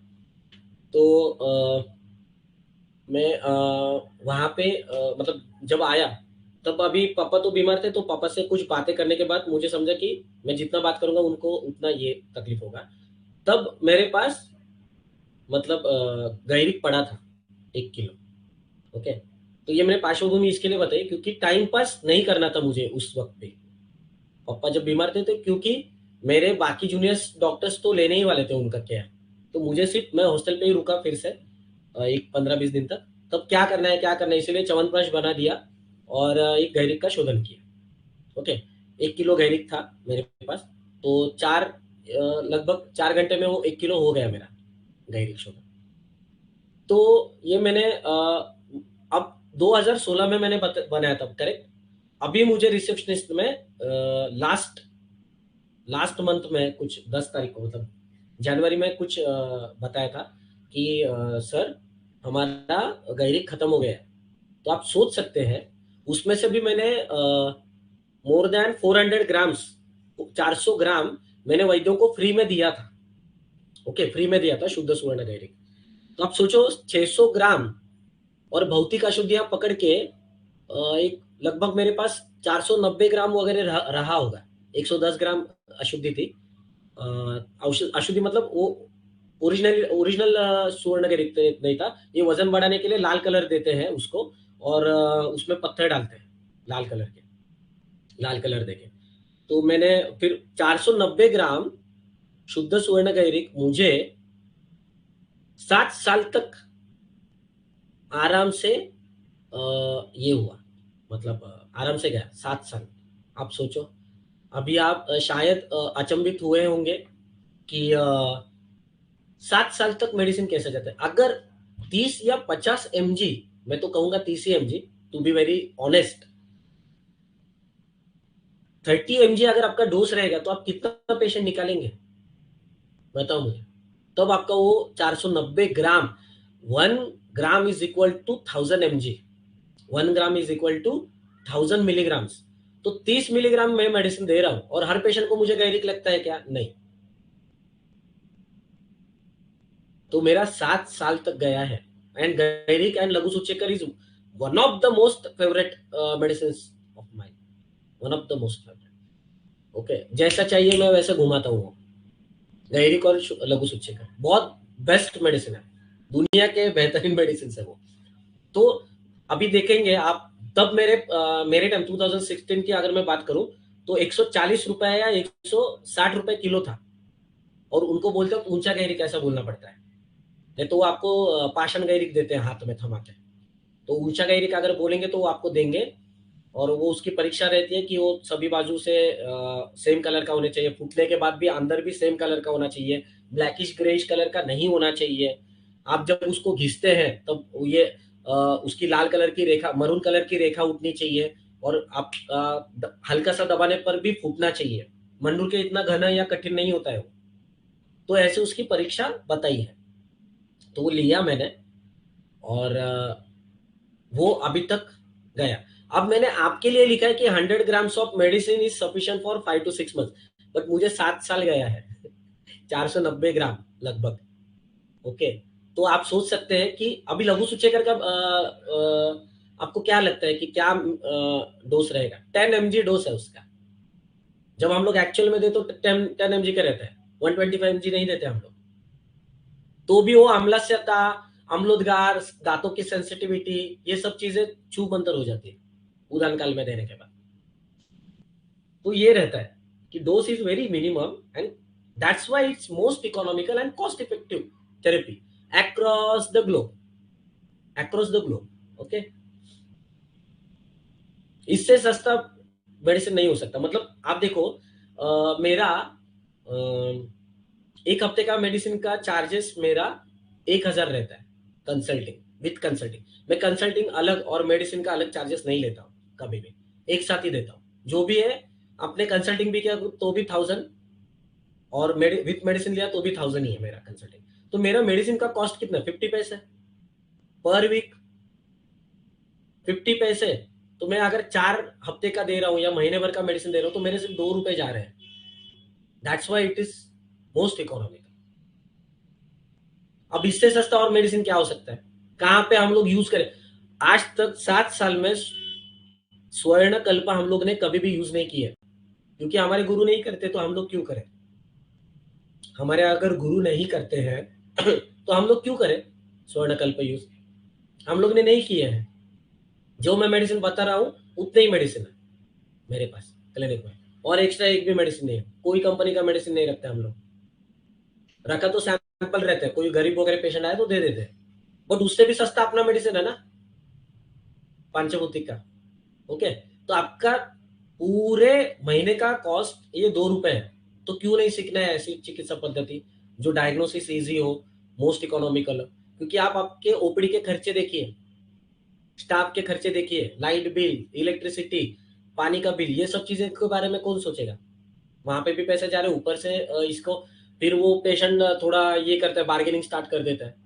तो मैं वहाँ पे मतलब जब आया, तब अभी पापा तो बीमार थे, तो पापा से कुछ बातें करने के बाद मुझे समझा कि मैं जितना बात करूंगा उनको उतना ये तकलीफ होगा। तब मेरे पास मतलब गैरिक पड़ा था 1 किलो। ओके। तो ये मैंने पार्श्वभूमि इसके लिए बताई क्योंकि टाइम पास नहीं करना था मुझे उस वक्त पे। पापा जब बीमार थे तो क्योंकि मेरे बाकी जूनियर्स डॉक्टर्स तो लेने ही वाले थे उनका केयर। तो मुझे सिर्फ, मैं हॉस्टल पे ही रुका फिर से एक 15-20 दिन तक। तब क्या करना है क्या करना है, इसीलिए च्यवनप्राश बना दिया और एक गैरिक का शोधन किया। ओके। 1 किलो गैरिक था मेरे पास। तो लगभग 4 घंटे में वो 1 किलो हो गया मेरा गैरिक शोधन। तो ये मैंने अब 2016 में मैंने बनाया था, करेक्ट। अभी मुझे रिसेप्शनिस्ट में लास्ट लास्ट मंथ में कुछ 10 तारीख को, मतलब जनवरी में कुछ बताया था कि सर हमारा गैरिक खत्म हो गया है। तो आप सोच सकते हैं, उसमें से भी मैंने मोर देन 400 ग्राम्स, 400 ग्राम मैंने वैद्यों को फ्री में दिया था। ओके, फ्री में दिया था शुद्ध सुवर्ण गैरिक। तो आप सोचो 600 ग्राम और भौतिक अशुद्धियां पकड़ के एक लगभग मेरे पास 490 ग्राम वगैरह रहा होगा। 110 ग्राम अशुद्धि थी। अशुद्धि मतलब वो ओरिजिनल ओरिजिनल सुवर्ण के रिक्त नहीं था। ये वजन बढ़ाने के लिए लाल कलर देते हैं उसको, और उसमें पत्थर डालते हैं लाल कलर के, लाल कलर देके। तो मैंने फिर 490 ग्राम शुद्ध सुवर्ण गैरिक मुझे 7 साल तक आराम से ये हुआ, मतलब आराम से गया 7 साल। आप सोचो। अभी आप शायद अचंभित हुए होंगे कि 7 साल तक मेडिसिन कैसे जाता है। अगर 30 या 50 mg, मैं तो कहूंगा 30 mg, to be very honest, 30 mg अगर आपका डोज रहेगा तो आप कितना पेशेंट निकालेंगे, बताओ मुझे। तब आपका वो 490 gram, 1 gram is equal to 1000 mg, 1 gram is equal to 1000 milligrams. तो 30 मिलीग्राम मैं मेडिसिन दे रहा हूं और हर पेशेंट को मुझे गैरिक लगता है क्या? नहीं। तो मेरा 7 साल तक गया है। एंड गैरिक एंड लघु सूचेकर is one of the most favourite medicine of mine, one of the most favourite. Okay, जैसा चाहिए मैं वैसे घुमाता हूँ। गैरिक और लघु सूचेकर बहुत बेस्ट मेडिसिन है, दुनिया के बेहतरीन मेडिसिन है वो। तो अभी देखेंगे आप, तब मेरे टाइम 2016 की अगर मैं बात करूं तो 140 रुपए या 160 रुपए किलो था। और उनको बोलते हो ऊंचा गैरिक ऐसा बोलना पड़ता है, नहीं तो वो आपको पाषाण गैरिक देते हैं हाथ में थमा के। तो ऊंचा गैरिक अगर बोलेंगे तो वो आपको देंगे, और वो उसकी परीक्षा रहती है कि वो सभी बाजू से सेम कलर का होने चाहिए, फूटने के बाद भी अंदर भी सेम कलर का होना चाहिए, ब्लैकिश ग्रेइश कलर का नहीं होना चाहिए। आप जब उसको घिसते हैं तब ये उसकी लाल कलर की रेखा, मरून कलर की रेखा उठनी चाहिए, और आप हल्का सा दबाने पर भी फूटना चाहिए। मंडूर के इतना घना या कठिन नहीं होता है वो। तो ऐसे उसकी परीक्षा बताई है, तो वो लिया मैंने, और वो अभी तक गया। अब मैंने आपके लिए लिखा है कि 100 grams of medicine is sufficient for 5 to 6 months, but मुझे 7 साल गया है 490 ग्राम लगभग। ओके, तो आप सोच सकते हैं कि अभी लघु सूचेकर का आपको क्या लगता है कि क्या डोज रहेगा? 10 mg डोज है उसका। जब हम लोग एक्चुअल में दे तो 10 mg का रहता है, 125 mg नहीं देते हम लोग। तो भी वो अम्लस्यता, अम्लोदगार, दांतों की सेंसिटिविटी, ये सब चीजें छू मंतर हो जाती है उदान काल में देने के बाद। तो ये रहता है कि dose is very minimum, and that's why it's most economical and cost effective therapy across the globe, across the globe. Okay, इससे सस्ता मेडिसिन नहीं हो सकता। मतलब आप देखो, मेरा 1 हफ्ते का मेडिसिन का चार्जेस मेरा 1,000 रहता है, कंसल्टिंग विथ कंसल्टिंग। मैं कंसल्टिंग अलग और मेडिसिन का अलग चार्जेस नहीं लेता हूँ कभी भी, एक साथ ही देता हूँ जो भी है। अपने कंसल्टिंग भी किया तो भी 1000, और विथ मेडिसिन लिया तो भी 1000 ही है मेरा कंसल्टिंग। तो मेरा मेडिसिन का कॉस्ट कितना? 50 पैसे पर वीक, 50 पैसे। तो मैं अगर 4 हफ्ते का दे रहा हूँ या महीने भर का मेडिसिन दे रहा हूँ तो मेरे सिर्फ 2 रुपए जा रहे हैं। That's why it is most economical. अब इससे सस्ता और मेडिसिन क्या हो सकता है? कहाँ पे हम लोग यूज करें? आज तक 7 साल में स्वर्ण कल्प हम लोग ने कभी भी यूज नहीं किया, क्योंकि हमारे गुरु नहीं करते तो हम लोग क्यों करें? हमारे अगर गुरु नहीं करते हैं तो हम लोग क्यों करें स्वर्ण कल्प यूज? हम लोग ने नहीं किए हैं। जो मैं मेडिसिन बता रहा हूँ उतने ही मेडिसिन है मेरे पास क्लिनिक में, और एक्स्ट्रा एक भी मेडिसिन नहीं है। कोई कंपनी का मेडिसिन नहीं रखते हम लोग। रखा तो सैंपल रहते हैं, कोई गरीब वगैरह पेशेंट आए तो दे देते हैं, बट उससे भी सस्ता अपना मेडिसिन है ना, पंचभूतिक का। ओके, तो आपका पूरे महीने का कॉस्ट ये 2 रुपए है। तो क्यों नहीं सीखना है ऐसी चिकित्सा पद्धति जो डायग्नोसिस इजी हो, मोस्ट इकोनॉमिकल हो? क्योंकि आप आपके ओपीडी के खर्चे देखिए, स्टाफ के खर्चे देखिए, लाइट बिल, इलेक्ट्रिसिटी, पानी का बिल, ये सब चीजें के बारे में कौन सोचेगा? वहां पे भी पैसे जा रहे हैं, ऊपर से इसको फिर वो पेशेंट थोड़ा ये करता है, बार्गेनिंग स्टार्ट कर देता है।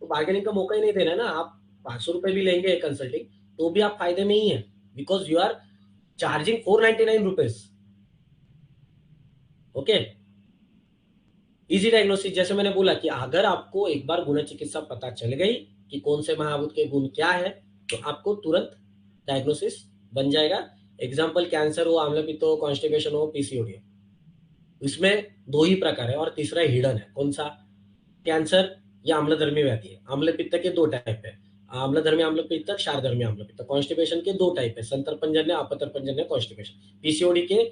तो बार्गेनिंग का मौका ही नहीं देना है ना। आप 500 रुपए भी लेंगे कंसल्टिंग तो भी आप फायदे में ही है, because you are charging 499 rupees. Okay, easy diagnosis, जैसे मैंने बोला कि अगर आपको एक बार गुण चिकित्सा पता चल गई कि कौन से महाभूत के गुण क्या है, तो आपको तुरंत डायग्नोसिस बन जाएगा। एग्जाम्पल, कैंसर हो, आम्लपित्त हो, कॉन्स्टिपेशन हो, पीसीओडी हो, इसमें 2 ही प्रकार है और तीसरा हिडन है। कौन सा? कैंसर या आम्लधर्मी व्याधि है। आम्लपित्त के 2 टाइप है, आम्लधर्मी आम्लपित्त, क्षारधर्मी आम्लपित्त। कॉन्स्टिपेशन के 2 टाइप है, संतर्पणजन्य अपतर्पणजन्य कॉन्स्टिपेशन। पीसीओडी के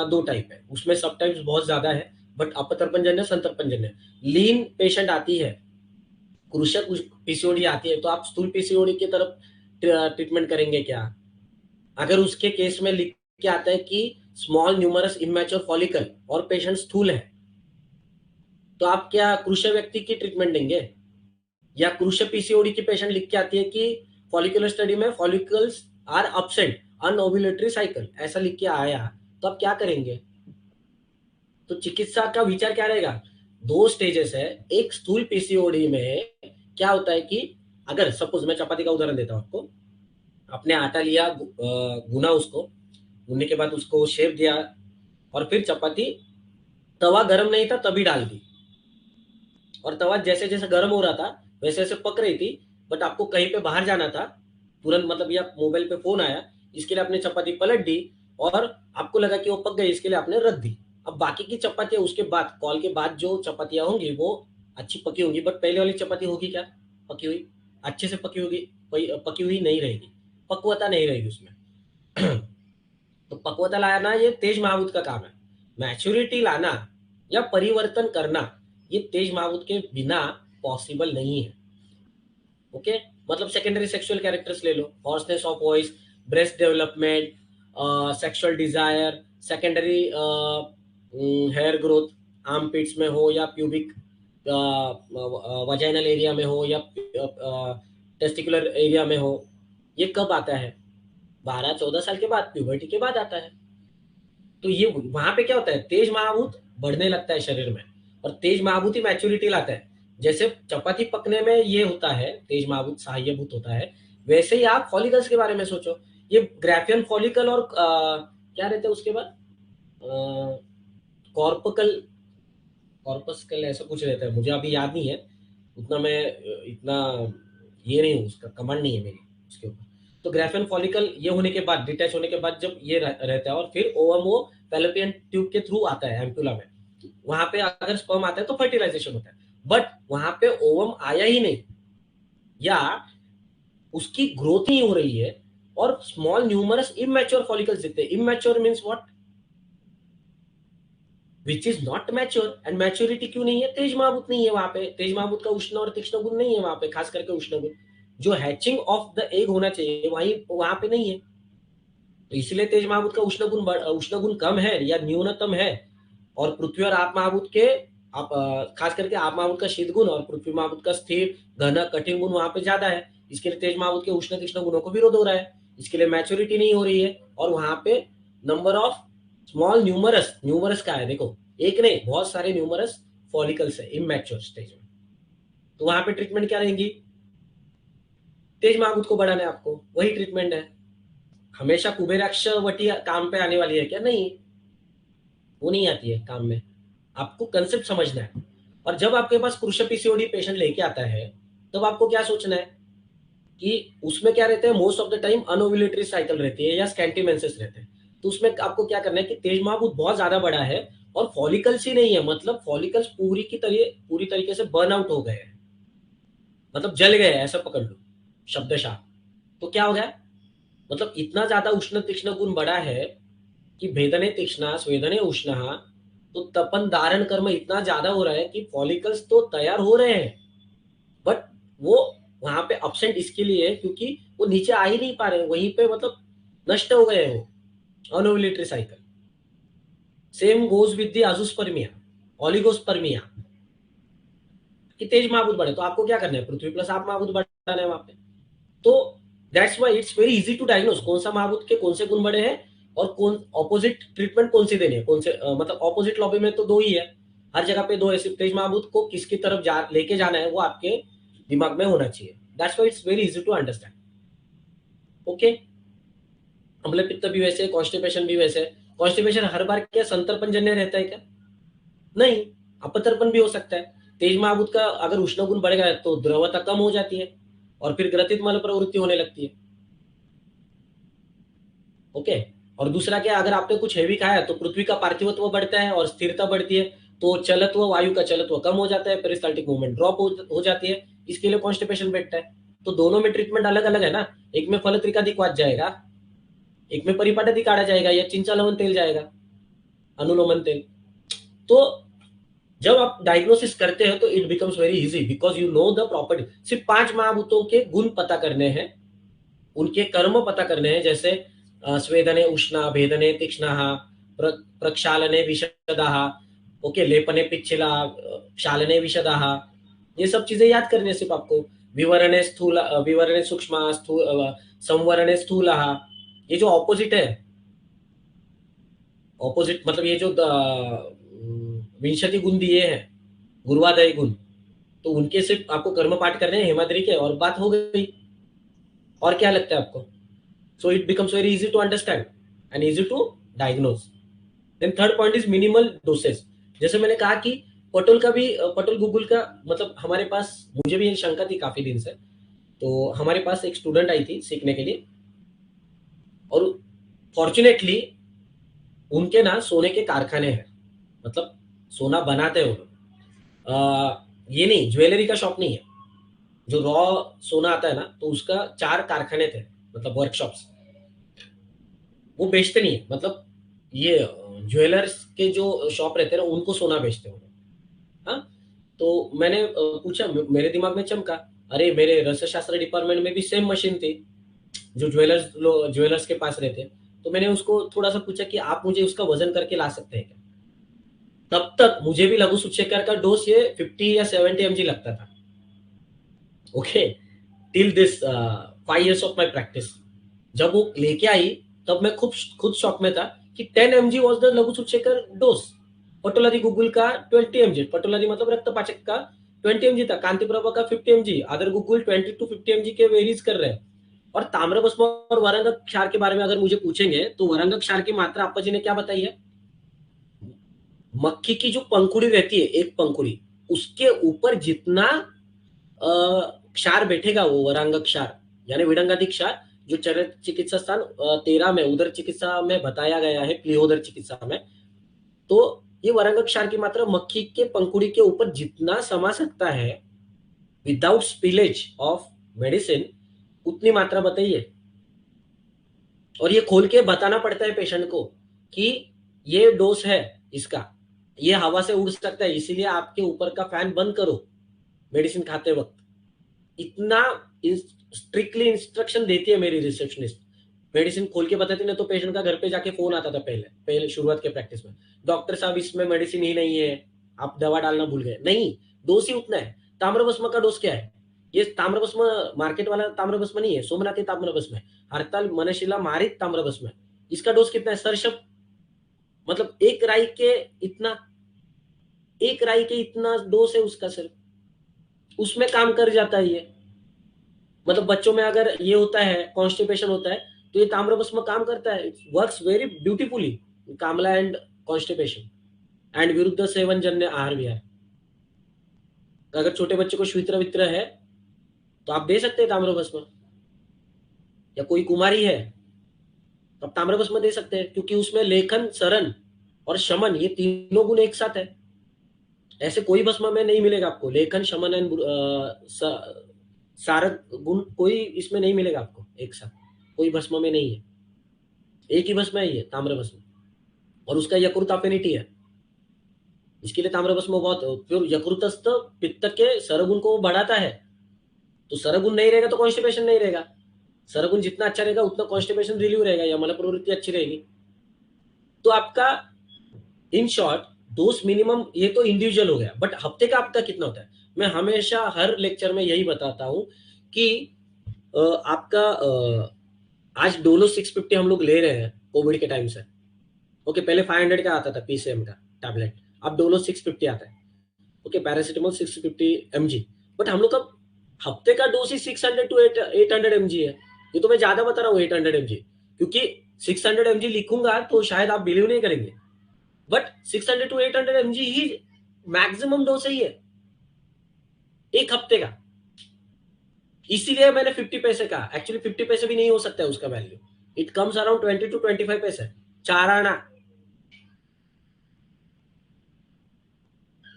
2 टाइप है, उसमें सब टाइप्स बहुत ज्यादा है, बट अपतर्पणजन्य संतर्पणजन्य। लीन पेशेंट आती है, कृषक पीसीओडी आती है, तो आप स्थूल पीसीओडी की तरफ ट्रीटमेंट करेंगे क्या? अगर उसके केस में लिख के आता है कि स्मॉल न्यूमरस इमैच्योर फॉलिकल और पेशेंट स्थूल है, तो आप क्या कृष्ण व्यक्ति की ट्रीटमेंट देंगे? या कृष्ण पीसीओडी की पेशेंट लिख के आती है कि फॉलिकुलर स्टडी में फॉलिकल्स आर अब्सेंट अनओव्यूलेटरी साइकिल, ऐसा लिख के आया, तो आप क्या करेंगे? तो चिकित्सा का विचार क्या रहेगा? दो स्टेजेस है। एक स्थूल पीसीओडी में क्या होता है कि अगर सपोज मैं चपाती का उदाहरण देता हूं आपको, आपने आटा लिया, गुना उसको, गूंदने के बाद उसको शेप दिया, और फिर चपाती तवा गर्म नहीं था तभी डाल दी, और तवा जैसे जैसे गर्म हो रहा था वैसे वैसे पक रही थी, बट आपको कहीं पे बाहर जाना था तुरंत, मतलब या मोबाइल पे फोन आया, इसके लिए आपने चपाती पलट दी, और आपको लगा कि वो पक गई, इसके लिए आपने रख दी। अब बाकी की चपातियां उसके बाद, कॉल के बाद जो चपातियां होंगी वो अच्छी पकी होंगी, बट पहले वाली चपाती होगी क्या? पकी हुई, अच्छे से पकी होगी, पकी हुई नहीं रहेगी, पक्वता नहीं रहेगी उसमें। तो पक्वता लाना ये तेज महाभूत का काम है। मैच्योरिटी लाना या परिवर्तन करना ये तेज महाभूत के बिना पॉसिबल नहीं है। ओके, मतलब सेकेंडरी सेक्सुअल कैरेक्टर्स ले लो, hoarseness of voice, breast development, sexual desire, secondary hair growth, armpits में हो या प्यूबिक वजाइनल एरिया में हो या टेस्टिकुलर एरिया में हो, ये कब आता है? 12-14 साल के बाद, प्यूबर्टी के बाद आता है। तो ये वहां पे क्या होता है, तेज महाभूत बढ़ने लगता है शरीर में, और तेज महाभूत ही मैच्योरिटी लाता है। जैसे चपाती पकने में ये होता है, तेज महाभूत सहायभूत होता है, वैसे ही आप फॉलिकल्स के बारे में सोचो। ये ग्राफियन फॉलिकल और क्या रहता है उसके बाद, कॉर्पकल, कॉर्पस्कल ऐसा कुछ रहता है, मुझे अभी याद नहीं है उतना, मैं इतना ये नहीं हूँ, उसका कमांड नहीं है मेरी उसके ऊपर। तो ग्राफियन फॉलिकल ये होने के बाद, डिटैच होने के बाद जब ये रहता है, और फिर ओवम वो फैलोपियन ट्यूब के थ्रू आता है एम्पुला में, वहां पे अगर स्पर्म आता है तो फर्टिलाइजेशन होता है, बट वहां पे ओवम आया ही नहीं, या उसकी ग्रोथ नहीं हो रही है, और स्मॉल न्यूमरस इमेच्योर फॉलिकल्स दिखते हैं। Immature means what? Which is not mature. And maturity क्यों नहीं है? तेज महाभूत नहीं है वहां पे, तेज महाभूत का उष्ण और तीक्ष्ण गुण नहीं है वहां पे, खास करके उष्ण गुण जो हैचिंग ऑफ द एग होना चाहिए वहीं वहां पे नहीं है। तो इसलिए तेज महाभूत का उष्ण गुण कम है या न्यूनतम है, और पृथ्वी और आप महाभूत के आप खास करके आप महाभूत का शीत गुण और पृथ्वी महाभूत का स्थिर घन कठिन गुण वहां पे ज्यादा है, इसके लिए तेज महाभूत के उष्ण तीक्ष्ण गुणों को विरोध हो रहा है, इसके लिए मैच्योरिटी नहीं हो रही है, और वहां पे number of small numerous, numerous का है देखो, एक नहीं बहुत सारे न्यूमरस फॉलिकल्स है इमैच्योर स्टेज में। तो वहां पे ट्रीटमेंट क्या रहेंगी? तेज महाभूत को बढ़ाना है आपको, वही ट्रीटमेंट है। हमेशा कुबेराक्ष वटी काम पे आने वाली है क्या? नहीं, वो नहीं आती है काम में। आपको कंसेप्ट समझना है। और जब आपके पास कृष्ण पीसीओडी पेशेंट लेके आता है, तब आपको क्या सोचना है कि उसमें क्या रहते हैं, most of the time anovulatory cycle रहती है या स्कैंटी मेंसेस रहते हैं। तो उसमें आपको क्या करना है कि तेज महाभूत बहुत ज्यादा बड़ा है और फॉलिकल्स ही नहीं है, मतलब फॉलिकल्स पूरी तरीके से बर्न आउट हो गए हैं, मतलब जल गए हैं, ऐसा पकड़ लो शब्दशः। तो क्या हो गया, मतलब इतना ज्यादा उष्ण तीक्ष्ण गुण बड़ा है कि भेदने तीक्ष्णा स्वेदने उष्ण, तो तपन धारण कर्म इतना ज्यादा हो रहा है कि फॉलिकल्स तो तैयार हो रहे हैं, बट वो वहां पे अपसेंट इसके लिए है क्योंकि वो नीचे आ ही नहीं पा रहे, वहीं पे मतलब नष्ट हो गए हैं वो, anovulatory cycle. Same goes with the azoospermia, oligospermia, कि तेज महाभूत बढ़े, तो आपको क्या करना है, पृथ्वी प्लस आप महाभूत बढ़ाना है वहां पे। तो that's why it's very easy to diagnose कौन सा महाभूत के कौन से गुण बड़े हैं, और कौन ऑपोजिट ट्रीटमेंट कौन सी देनी है, कौन से मतलब ऑपोजिट लॉबी में तो दो ही है, हर जगह पे दो है, सिर्फ तेज महाभूत को किसकी तरफ लेके जाना है वो आपके दिमाग में होना चाहिए। That's why it's very easy to understand. Okay, अम्ल पित्त भी वैसे, कॉन्स्टिपेशन भी वैसे। कॉन्स्टिपेशन हर बार क्या संतर्पण जन्य रहता है क्या? नहीं, अपतर्पण भी हो सकता है। तेज महाभूत का अगर उष्ण गुण बढ़ेगा तो द्रवता कम हो जाती है और फिर ग्रथित मल प्रवृत्ति होने लगती है। ओके, और दूसरा क्या, अगर आपने कुछ हेवी खाया तो पृथ्वी का पार्थिवत्व बढ़ता है और स्थिरता बढ़ती है, तो चलत्व, वायु का चलत्व कम हो जाता है, पेरिस्टाल्टिक मूवमेंट ड्रॉप हो जाती है, इसके लिए कॉन्स्टिपेशन बैठता है। तो दोनों में ट्रीटमेंट अलग अलग है ना, एक में फलत्रिकाधिक जाएगा, एक में परिपाटाधिक काढ़ा जाएगा या चिंचा लवन तेल जाएगा, अनुलोमन तेल। तो जब आप डायग्नोसिस करते हैं तो it becomes very easy because you know the property. सिर्फ 5 महाभूतों के गुण पता करने हैं, उनके कर्म पता करने हैं, जैसे स्वेदने उष्णा, भेदने तीक्ष्णा, प्रक्षालने विशदाः, ओके, लेपने पिच्छिला, क्षालने विशदाः, ये सब चीजें याद करनी है सिर्फ आपको। विवरणे स्थूल, विवरणे सूक्ष्म, संवरणे स्थूलः, ये जो ऑपोजिट है, ऑपोजिट मतलब ये जो विंशति गुण दिए हैं, गुरुवादय गुण, तो उनके सिर्फ आपको कर्म पाठ करने हैं हेमाद्री के, और बात हो गई। और क्या लगता है आपको? So it becomes very easy to understand and easy to diagnose. Then third point is minimal dosage. जैसे मैंने कहा कि पटोल का भी, पटोल गूगल का मतलब हमारे पास, मुझे भी ये शंका थी काफी दिन से, तो हमारे पास एक स्टूडेंट आई थी सीखने के लिए, और फॉर्चुनेटली उनके ना सोने के कारखाने हैं, मतलब सोना बनाते हो, ये नहीं ज्वेलरी का शॉप नहीं है, जो रॉ सोना आता है ना, तो उसका 4 कारखाने थे, मतलब वर्कशॉप्स, वो बेचते नहीं है, मतलब ये ज्वेलर्स के जो शॉप रहते हैं ना, उनको सोना बेचते हो। हाँ, तो मैंने पूछा, मेरे दिमाग में चमका, अरे मेरे रसशास्त्र डिपार्टमेंट में भी सेम मशीन थी जो ज्वेलर्स के पास रहते हैं। तो मैंने उसको थोड़ा सा पूछा कि आप मुझे उसका वजन करके ला सकते हैं क्या? तब तक मुझे भी लघु सूचक्कर का डोज ये 50 या 70 mg लगता था। Okay, till this 5 years of my practice. जब वो लेके आई तब मैं खुद शॉक में था कि 10 mg वॉज द लघु सूचक्कर डोज। पटोलारी गुगुल का 20 mg, पटोलारी मतलब रक्तपाचक का 20 mg था, कांति प्रभा का 50 mg, अदर गुगुल 20 to 50 mg के वेरीज कर रहे हैं। और ताम्रभस्म और वरंग क्षार के बारे में अगर मुझे पूछेंगे तो वरंग क्षार की मात्रा आपा जी ने क्या बताई है? मक्खी की जो पंखुड़ी रहती है, एक पंखुड़ी, उसके ऊपर जितना क्षार बैठेगा, वो वरांग क्षार यानी विडंगादि क्षार, जो चरण चिकित्सा स्थान 13 में उदर चिकित्सा में बताया गया है, प्लिहोदर चिकित्सा में, तो ये वरांग क्षार की मात्रा मक्खी के पंखुड़ी के ऊपर जितना समा सकता है विदाउट स्पिलेज ऑफ मेडिसिन, उतनी मात्रा बताइए। और ये खोल के बताना पड़ता है पेशेंट को कि ये डोज है इसका, ये हवा से उड़ सकता है, इसीलिए आपके ऊपर का फैन बंद करो मेडिसिन खाते वक्त। इतना स्ट्रिक्टली इंस्ट्रक्शन देती है मेरी रिसेप्शनिस्ट। मेडिसिन खोल के बताती ना, तो पेशेंट का घर पे जाके फोन आता था पहले पहले शुरुआत के प्रैक्टिस में, डॉक्टर साहब इसमें मेडिसिन ही नहीं है, आप दवा डालना भूल गए। नहीं, डोज ही उतना है। ताम्रभस्म का डोज क्या है? ये ताम्रभस्म मार्केट वाला ताम्रभस्म नहीं है, सोमनाथी ताम्रभस्म है, हड़ताल मनशिला मारित ताम्रभस्म है। इसका डोज कितना है? सरशब, मतलब एक राई के इतना, एक राई के इतना डोज है उसका, सिर्फ उसमें काम कर जाता है ये। मतलब बच्चों में अगर ये होता है, कॉन्स्टिपेशन होता है, तो ये ताम्रभस्म काम करता है, it works very beautifully, Kamla and constipation and विरुद्ध सेवन जन्य आहार विहार। अगर छोटे बच्चे को श्वित्र वित्र है तो आप दे सकते हैं ताम्रभस्म, या कोई कुमारी है तो आप ताम्रभस्म दे सकते हैं, क्योंकि उसमें लेखन, सरन और शमन, ये तीनों गुण एक साथ है। ऐसे कोई भस्म में नहीं मिलेगा आपको लेखन, शमन एंड सारक गुण, कोई इसमें नहीं मिलेगा आपको एक साथ, कोई भस्म में नहीं है। एक ही भस्म है ये ताम्रभस्म, और उसका यकृत अफिनिटी है, इसके लिए ताम्रभस्म बहुत, फिर यकृतस्थ पित्त के सरगुण को बढ़ाता है। तो सरगुण नहीं रहेगा तो कॉन्स्टिपेशन नहीं रहेगा, सरगुण जितना अच्छा रहेगा उतना कॉन्स्टिपेशन रिलीव रहेगा या मल प्रवृत्ति अच्छी रहेगी। तो आपका इन शॉर्ट डोज मिनिमम, ये तो इंडिविजुअल हो गया, बट हफ्ते का आपका कितना होता है? मैं हमेशा हर लेक्चर में यही बताता हूं कि आपका आज डोलो 650 हम लोग ले रहे हैं कोविड के टाइम से। ओके, पहले 500 का आता था पीसीएम का टैबलेट, अब डोलो 650 आता है। ओके, पैरासिटामोल 650 mg, बट हम लोग का हफ्ते का डोज ही 600 to 800 mg है। ये तो मैं ज्यादा बता रहा हूँ 800 mg, क्योंकि 600 mg लिखूंगा तो शायद आप बिलीव नहीं करेंगे, बट 600 to 800 mg ही मैक्सिमम डोज ही है एक हफ्ते का। इसीलिए मैंने 50 पैसे का, एक्चुअली 50 पैसे भी नहीं हो सकता है उसका value, it comes around 20 to 25 पैसे, 4 आना।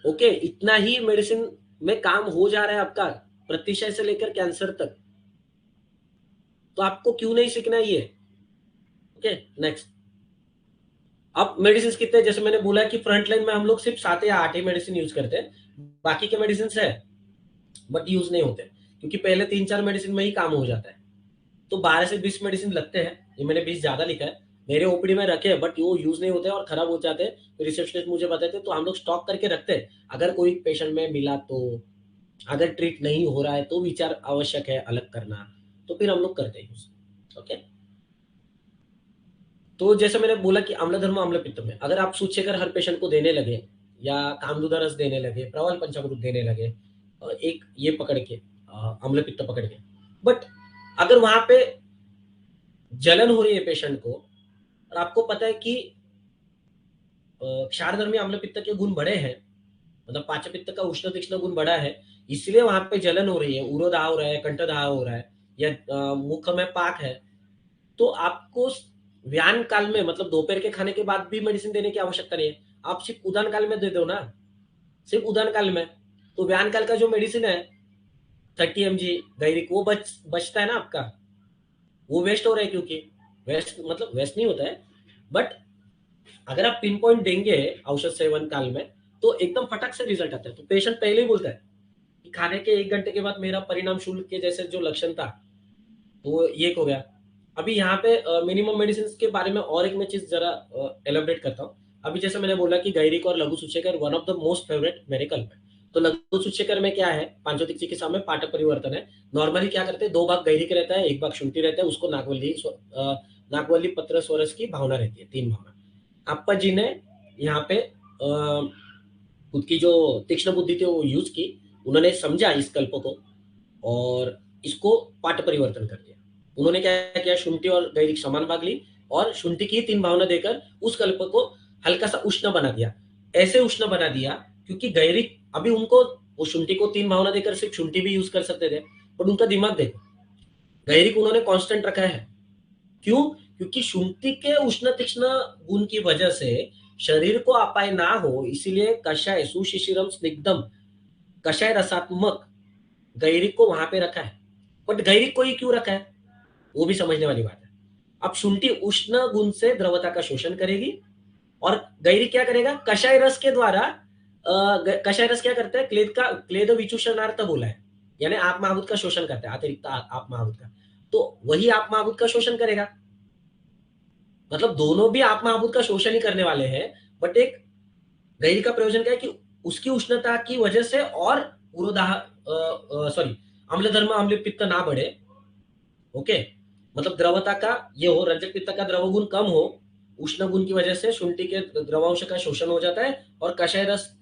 ओके, इतना ही मेडिसिन में काम हो जा रहा है आपका, प्रतिशय से लेकर कैंसर तक। तो आपको क्यों नहीं सीखना ये? Okay, next. अब मेडिसिन कितने, जैसे मैंने बोला कि फ्रंट लाइन में हम लोग सिर्फ 7 या 8 ही मेडिसिन यूज करते हैं, बाकी के मेडिसिन है बट यूज नहीं होते, क्योंकि पहले 3-4 मेडिसिन में ही काम हो जाता है। तो 12 से 20 मेडिसिन लगते हैं, ये मैंने 20 ज्यादा लिखा है, मेरे ओपीडी में रखे, बट वो यूज नहीं होते और खराब हो जाते, तो रिसेप्शनिस्ट मुझे बताते, तो हम लोग स्टॉक करके रखते हैं। अगर कोई पेशेंट में मिला तो, अगर ट्रीट नहीं हो रहा है तो विचार आवश्यक है अलग करना, तो फिर हम लोग करते हैं यूज। ओके। तो जैसे मैंने बोला कि आम्लधर्म आम्ल पित्त में अगर आप सूचेकर हर पेशेंट को देने लगे, या कामदूदा रस देने लगे, प्रवाल पंचामृत देने लगे, एक ये पकड़ के अम्ल पित्त पकड़ के, बट अगर वहां पे जलन हो रही है पेशेंट को, और आपको पता है कि क्षारधर्मी आम्ल पित्त के गुण बड़े हैं, मतलब पाचन पित्त का उष्ण तीक्ष्ण गुण बड़ा है, इसलिए वहां पे जलन हो रही है, उरोधा हो रहा है, कंठदाह हो रहा है, या मुख में पाक है, तो आपको व्यान काल में, मतलब दोपहर के खाने के बाद भी मेडिसिन देने की आवश्यकता नहीं है। आप सिर्फ उदान काल में दे दो ना, सिर्फ उदान काल में। तो व्यान काल का जो मेडिसिन है 30 mg गैरिक, वो बचता है ना आपका, वो वेस्ट हो रहा है, क्योंकि वेस्ट मतलब वेस्ट नहीं होता है, बट अगर आप पिन पॉइंट देंगे औषध सेवन काल में, तो एकदम फटक से रिजल्ट आता है। तो पेशेंट पहले ही बोलता है कि खाने के 1 घंटे के बाद मेरा परिणाम शुल्क के जैसे जो लक्षण था, तो वो ये हो गया। अभी यहाँ पे मिनिमम मेडिसिन के बारे में और एक मैं चीज जरा एलोबरेट करता हूँ। अभी जैसे मैंने बोला कि गैरिक और लघु सूचेकर one of the most favourite मेरे कल्प है। तो लघु सूचेकर में क्या है, पांचोतिक चिकित्सा में पाठ परिवर्तन है। नॉर्मली क्या करते हैं, 2 भाग गैरिक रहता है, 1 भाग शुंठी रहता है, उसको नागवल्ली पत्र स्वरस की भावना रहती है, 3 भावना। अप्पा जी ने यहाँ पे खुद की जो तीक्ष्ण बुद्धि थी वो यूज की, उन्होंने समझा इस कल्प को और इसको पाठ परिवर्तन कर दिया। उन्होंने क्या किया, शुंठी और गैरिक समान भाग ली और शुंठी की 3 भावना देकर उस कल्प को हल्का सा उष्ण बना दिया। ऐसे उष्ण बना दिया क्योंकि गैरिक, अभी उनको वो शुंठी को 3 भावना देकर सिर्फ शुंठी भी यूज कर सकते थे, पर उनका दिमाग देखो, गैरिक उन्होंने कांस्टेंट रखा है। क्यों? क्योंकि शुंठी के उष्ण तीक्ष्ण गुण की वजह से शरीर को अपाय ना हो, इसीलिए कषाय सुशिशिरम स्निग्धम, कषाय रसात्मक गैरिक को वहां पे रखा है। बट गैरिक को ही क्यों रखा है, वो भी समझने वाली बात है। अब शुंठी उष्ण गुण से द्रवता का शोषण करेगी, और गैरिक क्या करेगा, कषाय रस के द्वारा कषाय रस क्या करता है, क्लेद विचूषणार्थ बोला है, यानी आप महाभूत का शोषण करता है, अतिरिक्त आप महाभूत का, तो वही आप महाभूत का शोषण करेगा। मतलब दोनों भी आप महाभूत का शोषण ही करने वाले हैं, बट एक गैरिक का प्रयोजन क्या है कि उसकी उष्णता की वजह से और पुरोदाह सॉरी अम्लधर्म अम्ल पित्त ना बढ़े। ओके, मतलब द्रवता का ये हो, रंजक पित्त का द्रव गुण कम हो, उष्ण गुण की वजह से शुंठी के द्रवांश का शोषण हो जाता है, और कषाय रस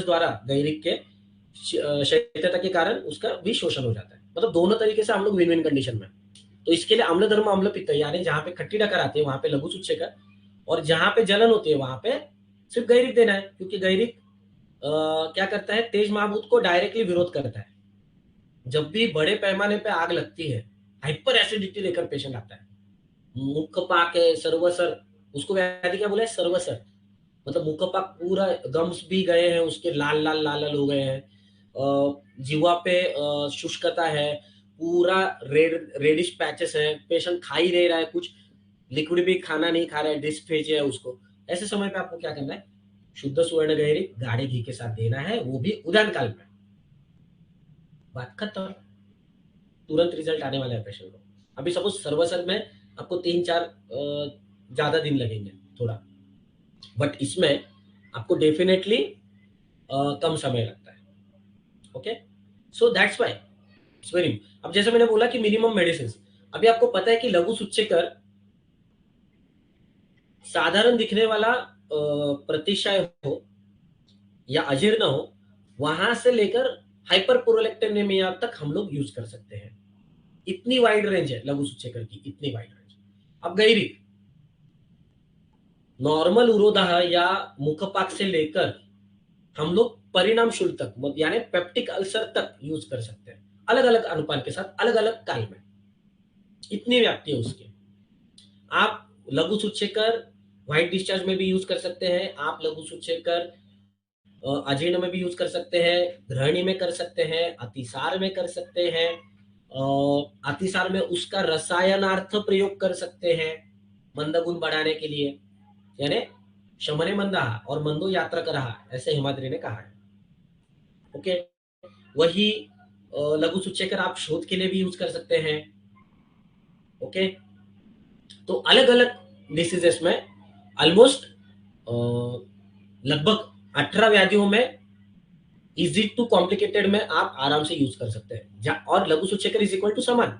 द्वारा गैरिक के शैत्यता के कारण उसका भी शोषण हो जाता है। मतलब दोनों तरीके से हम लोग विन विन कंडीशन में। तो इसके लिए अम्ल धर्म अम्ल पित्त, यानी जहां पे खट्टी डकार आती है वहां पे लघु सूचेकर, और जहां पे जलन होती है वहां पे सिर्फ गैरिक देना है, क्योंकि गैरिक क्या करता है, तेज महाभूत को डायरेक्टली विरोध करता है। जब भी बड़े पैमाने पे आग लगती है, हाइपर एसिडिटी लेकर पेशेंट आता है, मुख पाक है, सर्वसर, उसको व्याधि क्या बोला है, सर्वसर, मतलब मुख पाक पूरा, गम्स भी गए हैं उसके, लाल लाल लाल लाल हो गए हैं, जीवा पे शुष्कता है, पूरा रेडिश पैचेस है, पेशेंट खा ही नहीं रहा है कुछ, लिक्विड भी खाना नहीं खा रहा है, डिस्फेजिया है उसको। ऐसे समय पे आपको क्या करना है, शुद्ध स्वर्ण गहरी गाढ़े घी के साथ देना है, वो भी उदान काल में। बात खत्म, तुरंत रिजल्ट आने वाला है पेशेंट को। अभी सपोज सर्वसर में आपको 3-4 ज्यादा दिन लगेंगे थोड़ा, बट इसमें आपको डेफिनेटली कम समय लगता है। Okay, so that's why it's very. अब जैसे मैंने बोला कि मिनिमम मेडिसिन, अभी आपको पता है कि लघु सूचेकर साधारण दिखने वाला प्रतिशय हो या अजीर्ण हो, वहां से लेकर हाइपर प्रोलेक्टिनेमिया तक हम लोग यूज कर सकते हैं। इतनी वाइड रेंज है लघु सूचेकर की, इतनी वाइड रेंज। अब गैरिक नॉर्मल उरोदाह या मुखपाक से लेकर हम लोग परिणाम शुल्क तक, यानी पेप्टिक अल्सर तक यूज कर सकते हैं, अलग अलग अनुपात के साथ, अलग अलग काल में। इतनी व्याप्ति है उसकी। आप लघु सूचेकर व्हाइट डिस्चार्ज में भी यूज कर सकते हैं, आप लघु सूचेकर अजीर्ण में भी यूज कर सकते हैं, ग्रहणी में कर सकते हैं, अतिसार में कर सकते हैं, अतिसार में उसका रसायनार्थ प्रयोग कर सकते हैं मंद गुण बढ़ाने के लिए, यानी शमने मंदा और मंदो यात्रा कर रहा, ऐसे हिमाद्री ने कहा है। ओके, वही लघु सूचेकर आप शोध के लिए भी यूज कर सकते हैं। ओके, तो अलग अलग डिसीजेस में ऑलमोस्ट लगभग 18 व्याधियों में इजी टू कॉम्प्लिकेटेड में आप आराम से यूज कर सकते हैं। और लघु सूचकर इज इक्वल टू समान,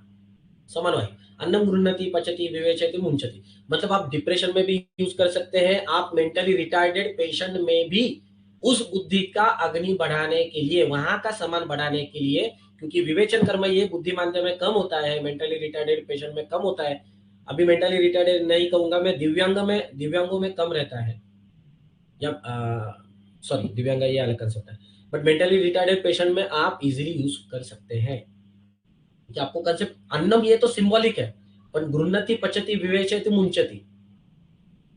समान वायु, अन्नम गृह्णति पचति विवेचयति मुंचति। मतलब आप डिप्रेशन में भी यूज कर सकते हैं, आप मेंटली रिटार्डेड पेशेंट में भी उस बुद्धि का अग्नि बढ़ाने के लिए, वहां का समान बढ़ाने के लिए, क्योंकि विवेचन कर्म ये बुद्धिमानता में कम होता है, मेंटली रिटार्डेड पेशेंट में कम होता है। अभी मेंटली रिटार्डेड नहीं कहूंगा मैं, दिव्यांगों में कम रहता है, या सॉरी दिव्यांग ये अलग कंसेप्ट है, बट मेंटली रिटार्डेड पेशेंट में आप इजीली यूज कर सकते हैं। कि आपको कंसेप्ट, अन्नम ये तो सिंबॉलिक है, पर गृह्णति पचति विवेचयति मुंचति,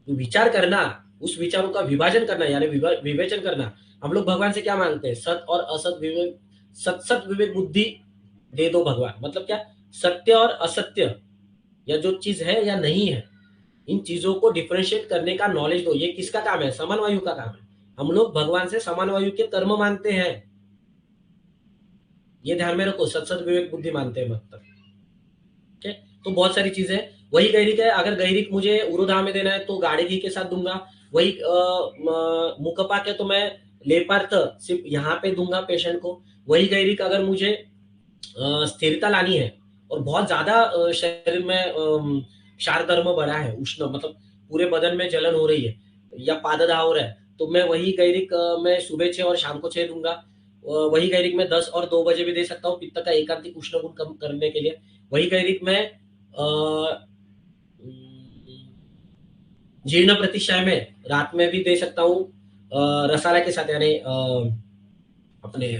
विचार करना, उस विचारों का विभाजन करना यानी विवेचन करना। हम लोग भगवान से क्या मांगते हैं? सत और असत विवेक, सत विवेक बुद्धि दे दो भगवान। मतलब क्या? सत्य और असत्य, या जो चीज है या नहीं है, इन चीजों को डिफरेंशिएट करने का नॉलेज दो। ये किसका काम है? समान वायु का काम है। हम लोग भगवान से समान वायु के कर्म मानते हैं, ये ध्यान में रखो, सत विवेक बुद्धि मानते हैं मतलब। ठीक है, तो बहुत सारी चीजें। वही गैरिक है, अगर गैरिक मुझे उरुधा में देना है तो गाड़ी घी के साथ दूंगा। वही मुकपाक है तो मैं लेपार्थ सिर्फ यहाँ पे दूंगा पेशेंट को। वही गैरिक अगर मुझे स्थिरता लानी है और बहुत ज्यादा शरीर में क्षार धर्म बढ़ा है, उष्ण मतलब पूरे बदन में जलन हो रही है या पाददाह हो रहा है, तो मैं वही गैरिक मैं सुबह 6 और शाम को 6 दूंगा। वही गैरिक मैं 10 और 2 बजे भी दे सकता हूँ, पित्त का एकांतिक उष्ण गुण कम करने के लिए। वही गैरिक मैं जीर्ण प्रतिशय में रात में भी दे सकता हूँ, रसाला के साथ यानी अपने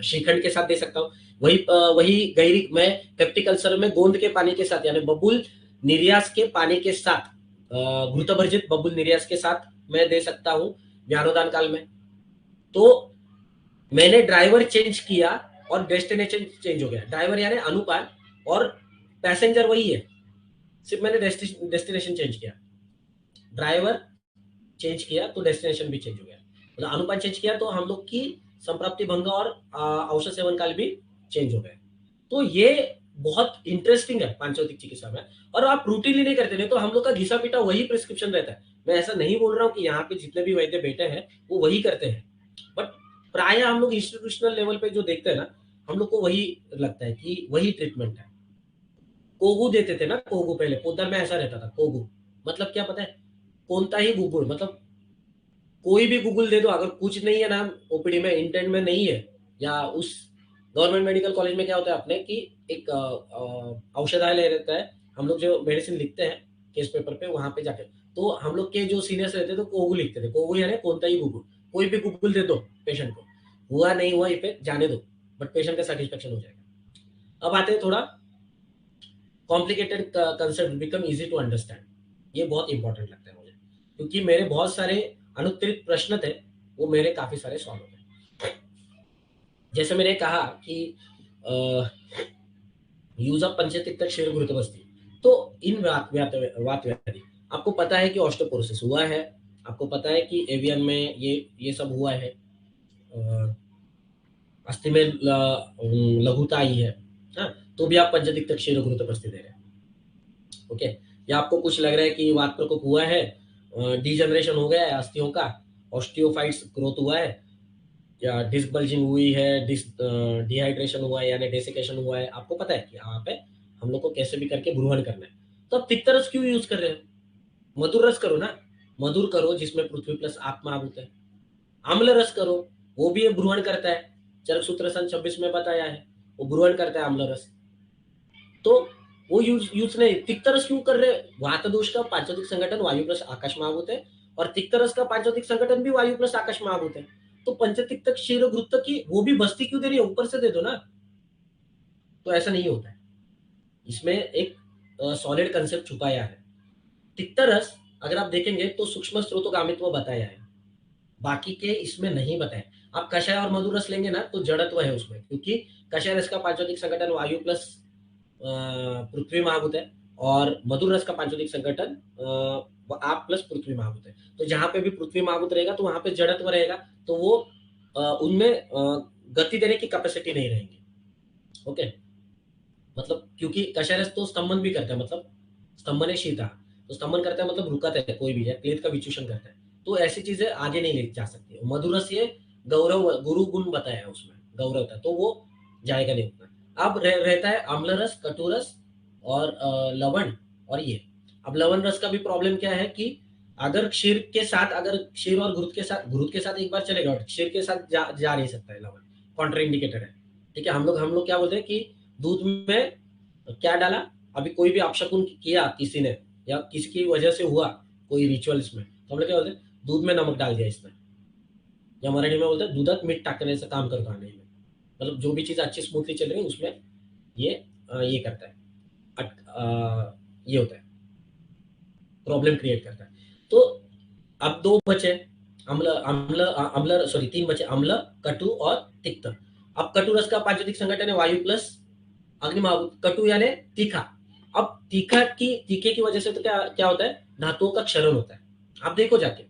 श्रीखंड के साथ दे सकता हूँ। वही गैरिक मैं पेप्टिक अल्सर में गोंद के पानी के साथ यानी बबुल निर्यास के पानी के साथ, घृतभर्जित बबुल निर्यास के साथ मैं दे सकता हूँ ज्ञानोदान काल में। तो मैंने ड्राइवर चेंज किया और डेस्टिनेशन चेंज हो गया। ड्राइवर यानी अनुपान और पैसेंजर वही है, सिर्फ मैंने डेस्टिनेशन चेंज किया। ड्राइवर चेंज किया तो डेस्टिनेशन भी चेंज हो गया। मतलब अनुपान चेंज किया तो हम लोग की संप्राप्ति भंग और औषध सेवन काल भी चेंज हो गए। तो ये बहुत इंटरेस्टिंग है पांचभौतिक चिकित्सा में। और आप रूटीनली नहीं करते, नहीं तो हम लोग का घिसा पीटा वही प्रिस्क्रिप्शन रहता है। मैं ऐसा नहीं बोल रहा हूँ कि यहाँ पे जितने भी वैद्य बैठे हैं वो वही करते हैं, बट प्राय हम लोग इंस्टीट्यूशनल लेवल पे जो देखते हैं ना, हम लोग को वही लगता है कि वही ट्रीटमेंट है। कोगू देते थे ना, कोगू पहले पोदर में ऐसा रहता था। कोगू मतलब क्या पता है? कोनता ही गुगुल, मतलब कोई भी गूगल दे दो, अगर कुछ नहीं है ना ओपीडी में, इंटेंट में नहीं है, या उस गवर्नमेंट मेडिकल कॉलेज में क्या होता है अपने कि एक औषधालय रहता है, हम लोग जो मेडिसिन लिखते हैं केस पेपर पे वहां पे जाके, तो हम लोग के जो सीनियर्स रहते थे तो कोगू लिखते थे। कोगू यानी कौनता ही गूगल, कोई भी गूगल दे दो पेशेंट को, हुआ नहीं हुआ इफेक्ट जाने दो, बट पेशेंट का सेटिस्फेक्शन हो जाएगा। अब आते हैं थोड़ा complicated concept become easy to understand. ये बहुत इंपॉर्टेंट लगता है मुझे, क्योंकि मेरे बहुत सारे अनुत्तरित प्रश्न थे, वो मेरे काफी सारे सॉल्व हो गए। जैसे मैंने कहा कि यूज ऑफ पंचतिक्त क्षीर घृतवस्ती, तो इन वात व्याधि आपको पता है कि ऑस्टोपोरोसिस हुआ है, आपको पता है कि एवियन में ये सब हुआ है, अस्थि में लघुता आई है, हाँ, तो भी आप पंचतिक्त क्षीर घृतवस्ती दे रहे हैं। ओके, या आपको कुछ लग रहा है कि वात प्रकोप हुआ है, डीजनरेशन हो गया है अस्थियों का, ऑस्टियोफाइट्स ग्रोथ हुआ है, या डिस्क बल्जिंग हुई है, डिहाइड्रेशन हुआ है यानी डेसिकेशन हुआ है, आपको पता है कि यहाँ पे हम लोग को कैसे भी करके भ्रूहण करना है। तो आप तिक्त रस क्यों यूज कर रहे हो? मधुर रस करो ना, मधुर करो जिसमें पृथ्वी प्लस आत्मा आभूत है। आम्ल रस करो, वो भी भ्रूहण करता है, चरक सूत्र सन 26 में बताया है, वो भ्रूहण करता है आम्ल रस। तो वो यूज नहीं, तिक्त रस क्यों कर रहे? वात दोष का पांचोदिक संगठन वायु प्लस आकाश में आभूत है, और तिक्त रस का पांचोदिक संगठन भी वायु प्लस आकाश में आभूत है। तो पंचतिक्त क्षीर घृत की वो भी बस्ती क्यों दे रही है? ऊपर से दे दो ना। तो ऐसा नहीं होता है, इसमें एक सॉलिड कंसेप्ट छुपाया है। तिक्त रस अगर आप देखेंगे तो सूक्ष्म स्रोतों का अमित्व बताया है, बाकी के इसमें नहीं बताए। आप कषाय और मधुर रस लेंगे ना तो जड़त्व है उसमें, क्योंकि कषाय रस का पांचोदिक संगठन वायु प्लस पृथ्वी महाभूत है, और मधुर रस का पांचोदिक संगठन आप प्लस पृथ्वी महाभूत है। तो जहां पे भी पृथ्वी महाभूत रहेगा तो वहां पे जड़त्व रहेगा, तो वो उनमें गति देने की कैपेसिटी नहीं रहेगी। ओके, मतलब क्योंकि कषाय रस तो स्तंभन भी करता है, मतलब स्तंभने शीता, तो स्तंभन करता है मतलब रुकता है कोई भी, या क्लेद का विचूषण करता है, तो ऐसी चीजें आगे नहीं ले जा सकती। मधुरस ये गौरव गुरु गुण बताया है उसमें, गौरव था, तो वो जाएगा नहीं उतना। अब रहता है अम्ल रस, कटु रस और लवण और ये। अब लवण रस का भी प्रॉब्लम क्या है कि अगर क्षीर के साथ, अगर क्षीर और घृत के साथ एक बार चलेगा, और क्षीर के साथ जा नहीं सकता है लवण, कॉन्ट्रा इंडिकेटेड है। ठीक है, हम लोग क्या बोलते हैं कि दूध में क्या डाला, अभी कोई भी अपशकुन किया किसी ने, या किसी की वजह से हुआ कोई रिचुअल्स में, तो हम लोग क्या बोलते हैं, दूध में नमक डाल दिया इसमें, या मराठी में बोलते हैं दुधात मीठ टाकने से काम करता नहीं में, मतलब जो भी चीज अच्छी स्मूथली चल रही है उसमें ये करता है, ये होता है, प्रॉब्लम क्रिएट करता है। तो अब दो बचे, अम्ल अम्ल अम्ल सॉरी तीन बचे, अम्ल, कटु और तिक्त। अब कटु रस का पांचोतिक संगठन है वायु प्लस अग्निमाहुत, कटु यानी तीखा। अब तीखे की वजह से तो क्या क्या होता है, धातुओं का क्षरण होता है। आप देखो जाके,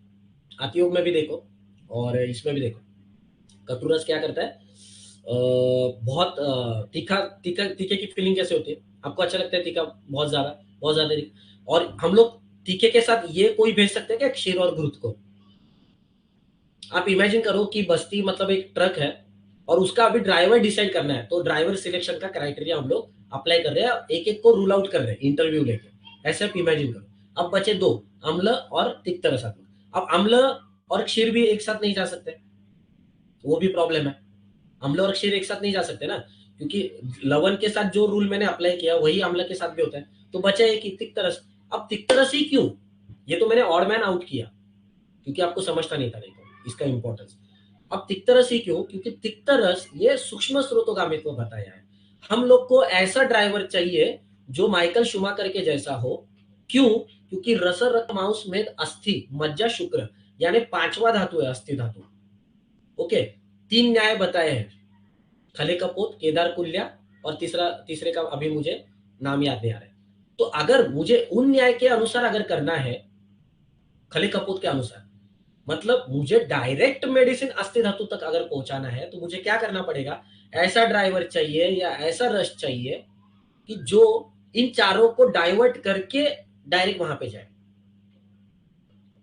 आतियोग में भी देखो और इसमें भी देखो, कटु रस क्या करता है, बहुत तीखा तीखा तीखे की फीलिंग कैसे होती है, आपको अच्छा लगता है तीखा, बहुत ज्यादा और हम लोग तीखे के साथ ये कोई भेज सकते हैं क्या, क्षीर और घृत को। आप इमेजिन करो कि बस्ती मतलब एक ट्रक है और उसका अभी ड्राइवर डिसाइड करना है, तो ड्राइवर सिलेक्शन का क्राइटेरिया हम लोग अप्लाई कर रहे हैं, एक एक को रूल आउट कर रहे हैं इंटरव्यू लेके, ऐसे आप इमेजिन करो। अब बचे दो, अम्ल और तिक्त रसात्मक। अब अम्ल और क्षीर भी एक साथ नहीं जा सकते, वो भी प्रॉब्लम है, अम्ल और क्षीर एक साथ नहीं जा सकते ना, क्योंकि लवण के साथ जो रूल मैंने अप्लाई किया वही अम्ल के साथ भी होता है, तो बचा एक ही तिक्त रस। अब तिक्त रस ही क्यों, ये तो मैंने ऑड मैन आउट किया क्योंकि आपको समझता नहीं था, नहीं तो इसका इंपॉर्टेंस। अब तिक्त रस ही क्यों, क्योंकि तिक्त रस ये सूक्ष्म स्रोतोगामित्व बताया है। हम लोग को ऐसा ड्राइवर चाहिए जो माइकल शुमाकर के जैसा हो। क्यों, क्योंकि रस रक्त मांस में अस्थि मज्जा शुक्र यानी पांचवा धातु है अस्थि धातु। ओके, तीन न्याय बताए हैं, खले कपोत, केदार कुल्या और तीसरे का अभी मुझे नाम याद नहीं आ रहा है। तो अगर मुझे उन न्याय के अनुसार अगर करना है, खले कपोत के अनुसार, मतलब मुझे डायरेक्ट मेडिसिन अस्थि धातु तक अगर पहुंचाना है, तो मुझे क्या करना पड़ेगा, ऐसा ड्राइवर चाहिए या ऐसा रस चाहिए कि जो इन चारों को डाइवर्ट करके डायरेक्ट वहां पे जाए।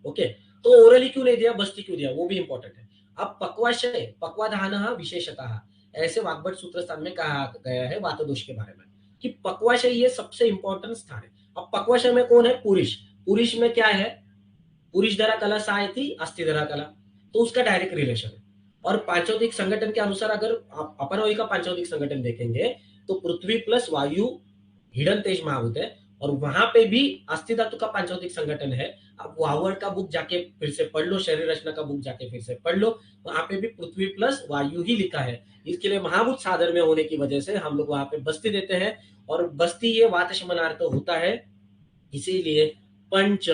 ओके, तो ओरली क्यों नहीं दिया, बस्ती क्यों दिया, वो भी इंपॉर्टेंट है। अब पक्वाशय पक्वाधान विशेषतः, ऐसे वाग्भट सूत्र स्थान में कहा गया है वात दोष के बारे में कि पक्वाशय ये सबसे इंपॉर्टेंट स्थान है। अब पक्वाशय में कौन है, पुरुष, पुरुष में क्या है, पुरुष धरा कला सहाय थी अस्थि धरा कला, तो उसका डायरेक्ट रिलेशन है। और पांचौदिक संगठन के अनुसार अगर अपन का पांचौदिक संगठन देखेंगे तो पृथ्वी प्लस वायु हिडन तेज महाभूत है, और वहां पे भी अस्थि धातु का पांचौदिक संगठन है। अब वावर्ड का बुक जाके फिर से पढ़ लो, शरीर रचना का बुक जाके फिर से पढ़ लो, वहां पे भी पृथ्वी प्लस वायु ही लिखा है। इसके लिए महाभूत साधन में होने की वजह से हम लोग वहां पे बस्ती देते हैं, और बस्ती ये वात शमनार्थ होता है, इसीलिए पंच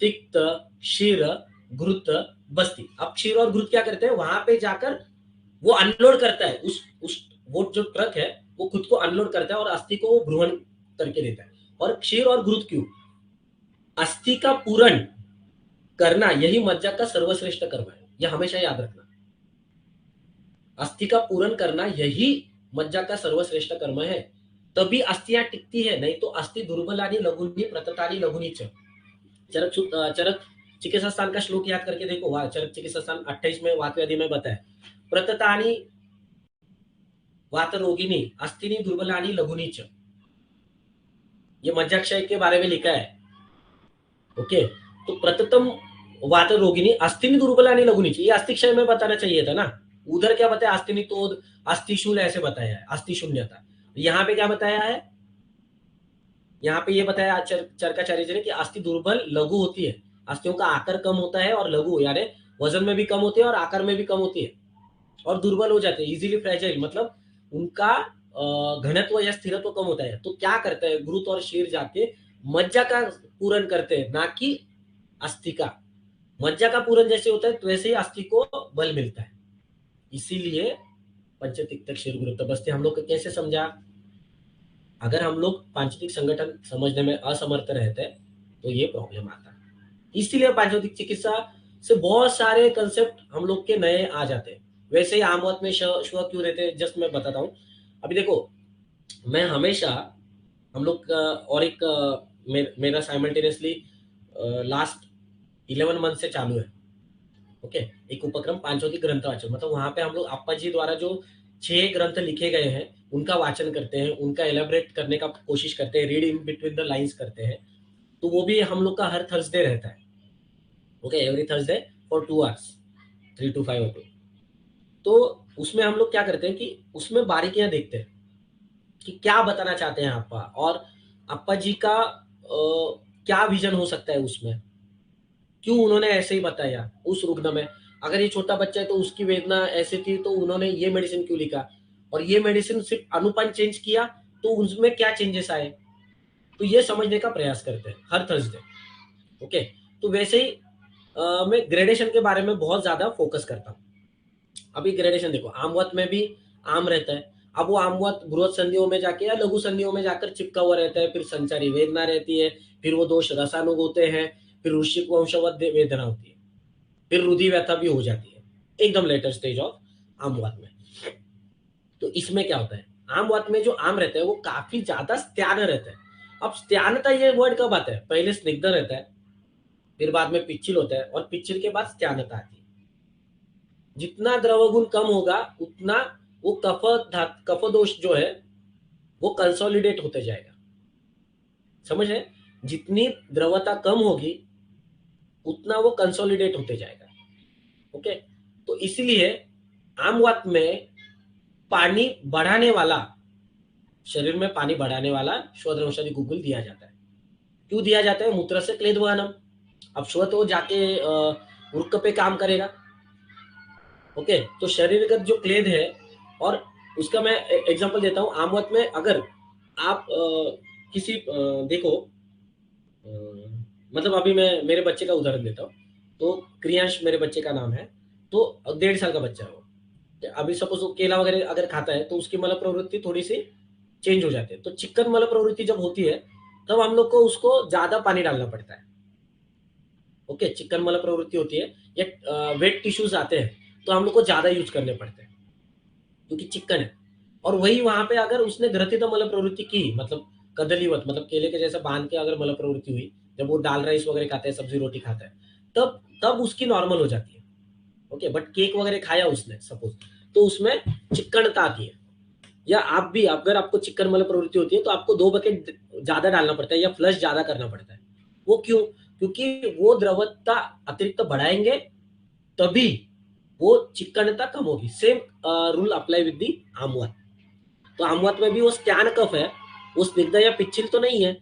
तिक्त क्षीर घृत बस्ती। अब क्षीर और घृत क्या करते हैं, वहां पे जाकर वो अनलोड करता है, उस वो जो ट्रक है वो खुद को अनलोड करता है और अस्थि को वो भ्रूण करके देता है। और क्षीर और घृत क्यों, अस्थि का पूरण करना यही मज्जा का सर्वश्रेष्ठ कर्म है, यह हमेशा याद रखना। अस्थि का पूरण करना यही मज्जा का सर्वश्रेष्ठ कर्म है, तभी अस्थियां टिकती है, नहीं तो अस्थि दुर्बलानी लघुनी प्रततानी लघुनी चरक चिकित्सा स्थान का श्लोक याद करके देखो, चरक चिकित्सा स्थान 28 में वातव्याधि में बताया, प्रततानी वात रोगिनी अस्थिनी दुर्बलानी लघुनी च, ये मज्जाक्षय के बारे में लिखा है। ओके, तो प्रततम वात रोगिनी अस्थिनी दुर्बलानी लघुनी च, ये अस्थिक्षय में बताना चाहिए था ना, उधर क्या बताया, अस्थिनी तोद अस्थिशूल ऐसे बताया है, अस्थि शून्यता। यहाँ पे क्या बताया है, यहाँ पे ये बताया चरकाचार्य जी ने कि अस्थि दुर्बल लघु होती है, अस्थियों का आकार कम होता है, और लघु यानी वजन में भी कम होती है और आकार में भी कम होती है, और दुर्बल हो जाते हैं, इजीली फ्रेजाइल, मतलब उनका घनत्व या स्थिरत्व कम होता है। तो क्या करता है, घृत और क्षीर जाके मज्जा का पूरण करते हैं, ना कि अस्थि का। मज्जा का पूरण जैसे होता है तो वैसे ही अस्थि को बल मिलता है, इसीलिए पंचतिक्त क्षीर घृत बस्ती हम लोग कैसे समझा। अगर हम लोग पांचतिक संगठन समझने में असमर्थ रहते हैं तो ये प्रॉब्लम आता है, इसीलिए पांचतिक चिकित्सा से बहुत सारे कंसेप्ट हम लोग के नए आ जाते हैं। वैसे ही आमवत में श्व क्यों रहते हैं, जस्ट मैं बताता हूँ। अभी देखो, मैं हमेशा हम लोग और एक मेरा साइमल्टेनियसली लास्ट 11 मंथ से चालू है। ओके, एक उपक्रम पांचोदी ग्रंथ वाचन, मतलब वहां पे हम लोग अप्पा जी द्वारा जो 6 ग्रंथ लिखे गए हैं उनका वाचन करते हैं, उनका एलेबरेट करने का कोशिश करते हैं, read in between the lines करते हैं। तो वो भी हम लोग का हर थर्सडे रहता है। Okay, every Thursday for 2 hours, 3 to 5 o'clock। तो उसमें हम लोग क्या करते हैं कि उसमें बारीकियां देखते हैं कि क्या बताना चाहते हैं अप्पा, और अप्पा जी का क्या विजन हो सकता है उसमें, क्यों उन्होंने ऐसे ही बताया उस रुग्ण में। अगर ये छोटा बच्चा है तो उसकी वेदना ऐसी थी तो उन्होंने ये मेडिसिन क्यों लिखा, और ये मेडिसिन सिर्फ अनुपान चेंज किया तो उसमें क्या चेंजेस आए। तो ये समझने का प्रयास करते हैं हर थर्सडे। ओके, तो वैसे ही मैं ग्रेडेशन के बारे में बहुत ज्यादा फोकस करता हूँ। अभी ग्रेडेशन देखो, आमवत में भी आम रहता है। अब वो आमवत बृहद संधियों में जाके या लघु संधियों में जाकर चिपका हुआ रहता है, फिर संचारी वेदना रहती है, फिर वो दोष रसानुग होते हैं, फिर ऋषिक वंशवत वेदना होती है, फिर रुधि व्यथा भी हो जाती है, एकदम लेटर स्टेज ऑफ आमवात में। तो इसमें क्या होता है, आमवात में जो आम रहता है वो काफी ज्यादा स्त्यान रहता है। अब स्त्यानता ये वर्ड कब आता है, पहले स्निग्ध रहता है, फिर बाद में पिच्चिल होता है, और पिच्चिल के बाद स्त्यानता आती है। जितना द्रव गुण कम होगा उतना वो कफ दोष जो है वो कंसोलिडेट होते जाएगा। समझ है, जितनी द्रवता कम होगी उतना वो कंसोलिडेट होते जाएगा। ओके, तो इसलिए आमवात में पानी बढ़ाने वाला, शरीर में पानी बढ़ाने वाला श्वत औषधि गुगुल दिया जाता है। क्यों दिया जाता है, मूत्र से क्लेद वहनम। अब श्वत वो जाके वृक्क पे काम करेगा। ओके, तो शरीरगत जो क्लेद है, और उसका मैं एग्जांपल देता हूँ। आमवत में अगर आप किसी देखो, मतलब अभी मैं मेरे बच्चे का उदाहरण देता हूँ। तो क्रियांश मेरे बच्चे का नाम है। तो 1.5 साल का बच्चा है वो। तो अभी सपोज वो केला वगैरह अगर खाता है तो उसकी मल प्रवृत्ति थोड़ी सी चेंज हो जाती है। तो चिकन मल प्रवृत्ति जब होती है तब हम लोग को उसको ज्यादा पानी डालना पड़ता है। ओके, चिकन मल प्रवृत्ति होती है या वेट टिश्यूज आते हैं तो हम लोग को ज्यादा यूज करने पड़ते हैं क्योंकि चिकन है। और वही वहां पे अगर उसने ग्रथित मल प्रवृत्ति की, मतलब कदलीवत, मतलब केले के जैसा बांध के अगर मल प्रवृत्ति हुई, जब वो दाल राइस वगैरह खाता है, सब्जी रोटी खाता है, तब तब उसकी नॉर्मल हो जाती है। ओके, बट केक वगैरह खाया उसने सपोज, तो उसमें चिकनता आती है। या आप भी, अगर आपको चिकन मल प्रवृत्ति होती है तो आपको 2 बकेट ज्यादा डालना पड़ता है या फ्लश ज्यादा करना पड़ता है। वो क्यों, क्योंकि वो द्रवता अतिरिक्त बढ़ाएंगे तभी वो चिकनता कम होगी। Same rule apply with the आमवत। तो आमवत में भी वो स्त्यान कफ है, वो स्निग्ध या पिच्छिल तो नहीं है,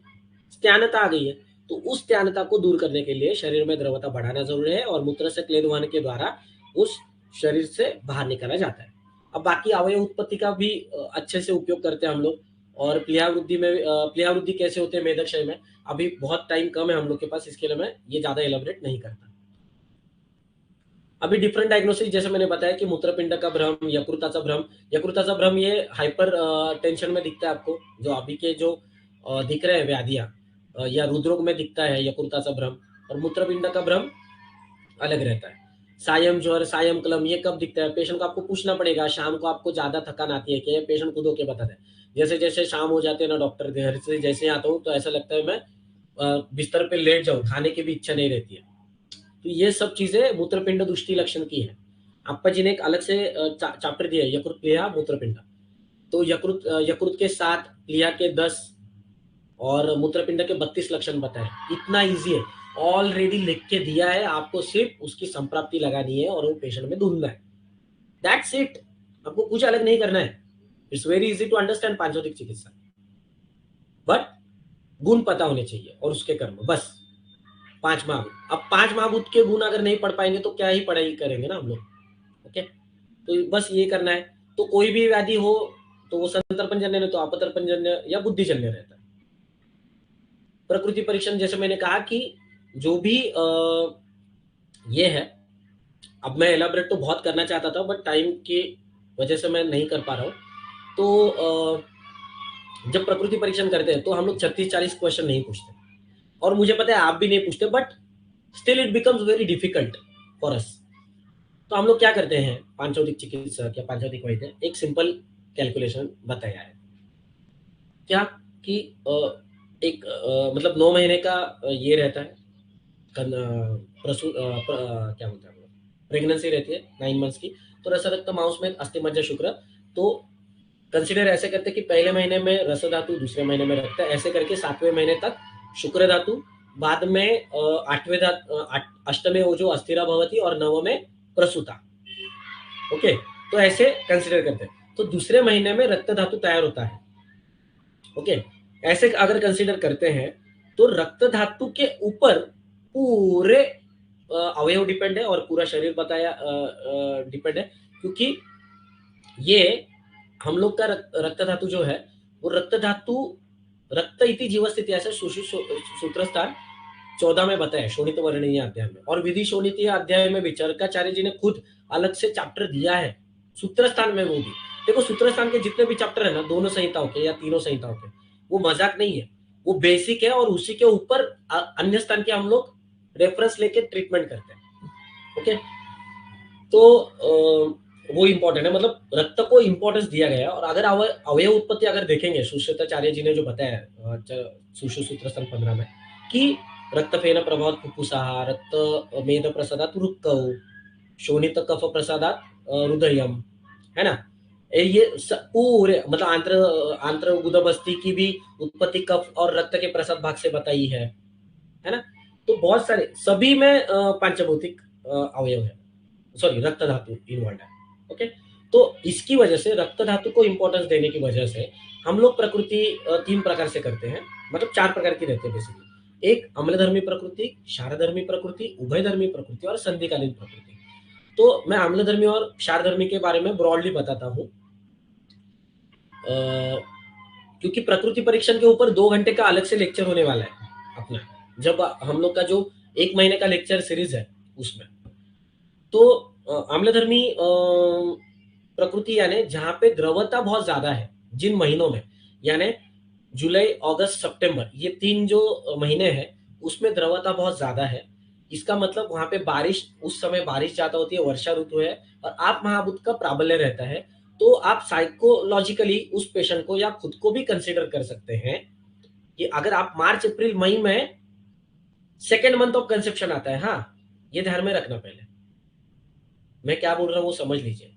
स्त्यानता आ गई है। तो उस स्त्यानता को दूर करने के लिए शरीर में द्रवता बढ़ाना जरूरी है, और मूत्र से क्लेद वहन के द्वारा उस शरीर से बाहर निकाला जाता है। अब बाकी अवयव उत्पत्ति का भी अच्छे से उपयोग करते हैं हम लोग। और प्लीहा वृद्धि में प्लीहा वृद्धि कैसे होते हैं मेदक्षय में, अभी बहुत टाइम कम है हम लोग के पास, इसके लिए मैं ये ज्यादा एलेबरेट नहीं करता। अभी डिफरेंट डायग्नोसिस जैसे मैंने बताया कि मूत्रपिंड का भ्रम, यकृताचा भ्रम। यकृताचा भ्रम ये हाइपर टेंशन में दिखता है आपको, जो अभी के जो दिख रहे हैं व्याधियां, या हृदरोग में दिखता है यकृताचा भ्रम। और मूत्रपिंड का भ्रम अलग रहता है। सायम ज्वर, सायम क्लम, ये कब दिखता है, पेशेंट को आपको पूछना पड़ेगा। शाम को आपको ज्यादा थकान आती है क्या, पेशेंट खुद होके बताता है। जैसे जैसे शाम हो जाते हैं ना, डॉक्टर घर से जैसे आता हूँ तो ऐसा लगता है मैं बिस्तर पे लेट जाऊँ, खाने की भी इच्छा नहीं रहती है। तो ये सब चीजें मूत्रपिंड दुष्टि लक्षण की है। अप्पा जी ने एक अलग से चैप्टर दिया है, यकृत प्लीहा मूत्रपिंड। तो यकृत के 7, प्लीहा के 10 और मूत्रपिंड के 32 लक्षण बताए। इतना इजी है, ऑलरेडी लिख के दिया है, आपको सिर्फ उसकी संप्राप्ति लगानी है और वो पेशेंट में ढूंढना है। दैट्स इट, आपको कुछ अलग नहीं करना है। It's very easy to understand पांचोदिक चिकित्सा, बट गुण पता होने चाहिए और उसके कर्म, बस। 5 महाभूत, अब 5 महाभूत के गुण अगर नहीं पढ़ पाएंगे तो क्या ही पढ़ाई करेंगे ना हम लोग। ओके, तो बस ये करना है। तो कोई भी व्याधि हो तो वो संतर्पणजन्य नहीं तो अपतर्पणजन्य या बुद्धिजन्य रहता है। प्रकृति परीक्षण जैसे मैंने कहा कि जो भी ये है, अब मैं एलाबरेट तो बहुत करना चाहता था बट टाइम की वजह से मैं नहीं कर पा रहा हूँ। तो जब प्रकृति परीक्षण करते हैं तो हम लोग 36-40 क्वेश्चन नहीं पूछते, और मुझे पता है आप भी नहीं पूछते, but still it becomes very difficult for us. तो हम लोग क्या करते हैं, पांचोदिक चिकित्सक या पांचोदिक वैद्य, एक सिंपल कैलकुलेशन बताया है क्या कि एक मतलब 9 महीने का ये रहता है, क्या बोलते हैं, प्रेगनेंसी रहती है 9 मंथ्स की, तो रस रक्त मांस में अस्थि मज्जा शुक्र, तो कंसिडर ऐसे करते हैं कि पहले महीने में रस धातु, दूसरे महीने में रक्त, ऐसे करके 7वें महीने तक शुक्र धातु, बाद में 8वें अष्टमे वो जो अस्थिरा भवती और 9वें में प्रसूता। ओके, तो ऐसे कंसिडर करते हैं। तो दूसरे महीने में रक्त धातु तैयार होता है। ओके, ऐसे अगर कंसिडर करते हैं तो रक्त धातु के ऊपर पूरे अवयव डिपेंड है और पूरा शरीर बताया डिपेंड है, क्योंकि ये हम लोग का रक्त धातु जो है वो रक्त धातु रक्त इति जीवस्थिति ऐसे सूत्र स्थान 14 में बताया शोणित वर्णनीय अध्याय में, और विधि शोणितीय अध्याय में भी चरकाचार्य जी ने खुद अलग से चैप्टर दिया है सूत्र स्थान में। वो भी देखो, सूत्र स्थान के जितने भी चैप्टर है ना, दोनों संहिताओं के या तीनों संहिताओं के, वो मजाक नहीं है, वो बेसिक है, और उसी के ऊपर अन्य स्थान के हम लोग रेफरेंस लेके ट्रीटमेंट करते हैं। ओके, तो वो इंपॉर्टेंट है, मतलब रक्त को इंपॉर्टेंस दिया गया है। और अगर अवयव उत्पत्ति अगर देखेंगे सुश्रुताचार्य जी ने जो बताया सुश्रुत सूत्र 15 में कि रक्त फेन प्रभाव फुफ्फुसा, रक्त मेद प्रसादात वृक्कौ, शोणित कफ प्रसादात हृदयम, है ना, ये पूरे मतलब आंत्र गुदबस्ती की भी उत्पत्ति कफ और रक्त के प्रसाद भाग से बताई है ना। तो बहुत सारे सभी में पंचभौतिक अवयव है, सॉरी रक्त धातु इन्वॉल्व है। ओके, तो इसकी वजह से रक्त धातु को इंपॉर्टेंस देने की वजह से हम लोग प्रकृति 3 प्रकार से करते हैं, मतलब 4 प्रकार की रहती है बेसिकली। एक अम्लधर्मी प्रकृति, क्षारधर्मी प्रकृति, उभयधर्मी प्रकृति और संधिकालीन प्रकृति। तो मैं अम्लधर्मी और क्षारधर्मी के बारे में ब्रॉडली बताता हूँ, क्योंकि प्रकृति परीक्षण के ऊपर 2 घंटे का अलग से लेक्चर होने वाला है अपना, जब हम लोग का जो 1 महीने का लेक्चर सीरीज है उसमें। तो अम्लधर्मी प्रकृति यानी जहां पे द्रवता बहुत ज्यादा है जिन महीनों में, यानी जुलाई अगस्त सितंबर, ये 3 जो महीने हैं उसमें द्रवता बहुत ज्यादा है। इसका मतलब वहां पे बारिश, उस समय बारिश ज्यादा होती है, वर्षा ऋतु है और आप महाभूत का प्राबल्य रहता है। तो आप साइकोलॉजिकली उस पेशेंट को या खुद को भी कंसिडर कर सकते हैं कि अगर आप मार्च अप्रैल मई में सेकेंड मंथ ऑफ कंसेप्शन आता है, हाँ ये ध्यान में रखना, पहले मैं क्या बोल रहा हूँ वो समझ लीजिए।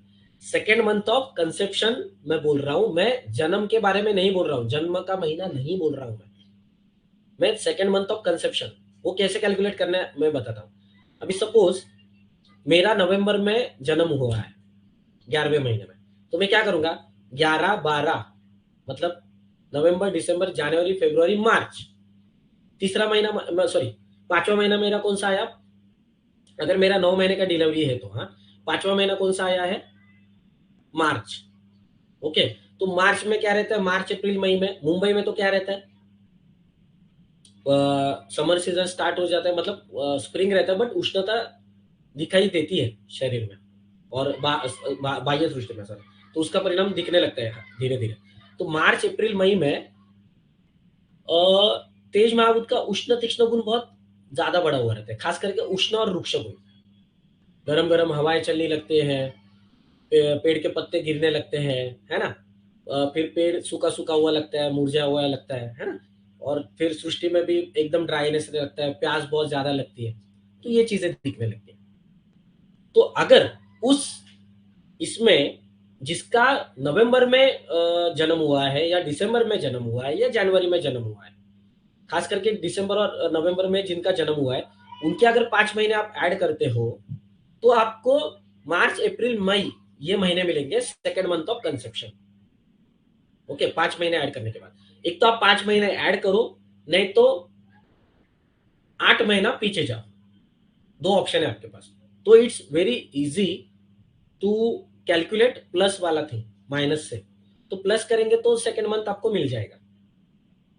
सेकेंड मंथ ऑफ कंसेप्शन मैं बोल रहा हूं, मैं जन्म के बारे में नहीं बोल रहा हूं, जन्म का महीना नहीं बोल रहा हूं मैं सेकेंड मंथ ऑफ कंसेप्शन। वो कैसे कैलकुलेट करना है मैं बताता हूं। अभी सपोज मेरा नवंबर में जन्म हुआ है 11वें महीने में, तो मैं क्या करूंगा 11-12 मतलब नवंबर दिसंबर जनवरी फरवरी मार्च, तीसरा महीना सॉरी 5वां महीना मेरा कौन सा आया, अगर मेरा 9 महीने का डिलीवरी है तो हाँ 5वां महीना कौन सा आया है, मार्च। ओके, तो मार्च में क्या रहता है, मार्च अप्रैल मई में मुंबई में तो क्या रहता है, समर सीजन स्टार्ट हो जाता है, मतलब स्प्रिंग रहता है, बट उष्णता दिखाई देती है शरीर में और बाह्य दृष्टि में सर, तो उसका परिणाम दिखने लगता है धीरे धीरे। तो मार्च अप्रैल मई में तेज महाभूत का उष्ण तीक्ष्ण गुण बहुत ज्यादा बढ़ा हुआ रहता है, खास करके उष्ण और रुक्ष गुण। गरम गरम हवाएं चलने लगते हैं, पेड़ के पत्ते गिरने लगते हैं, है ना, फिर पेड़ सूखा सूखा हुआ लगता है, मुरझा हुआ लगता है ना, और फिर सृष्टि में भी एकदम ड्राइनेस लगता है, प्यास बहुत ज्यादा लगती है, तो ये चीजें दिखने लगती है। तो अगर उस इसमें जिसका नवंबर में जन्म हुआ है या दिसंबर में जन्म हुआ है या जनवरी में जन्म हुआ है, खास करके दिसंबर और नवंबर में जिनका जन्म हुआ है, उनके अगर 5 महीने आप ऐड करते हो तो आपको मार्च अप्रैल मई ये महीने मिलेंगे second month of conception. Okay, 5 महीने ऐड करने के बाद एक तो आप 5 महीने ऐड करो, नहीं तो 8 महीना पीछे जाओ, 2 ऑप्शन है आपके पास। तो it's very easy to calculate plus वाला थिंग माइनस से, तो प्लस करेंगे तो सेकेंड मंथ आपको मिल जाएगा,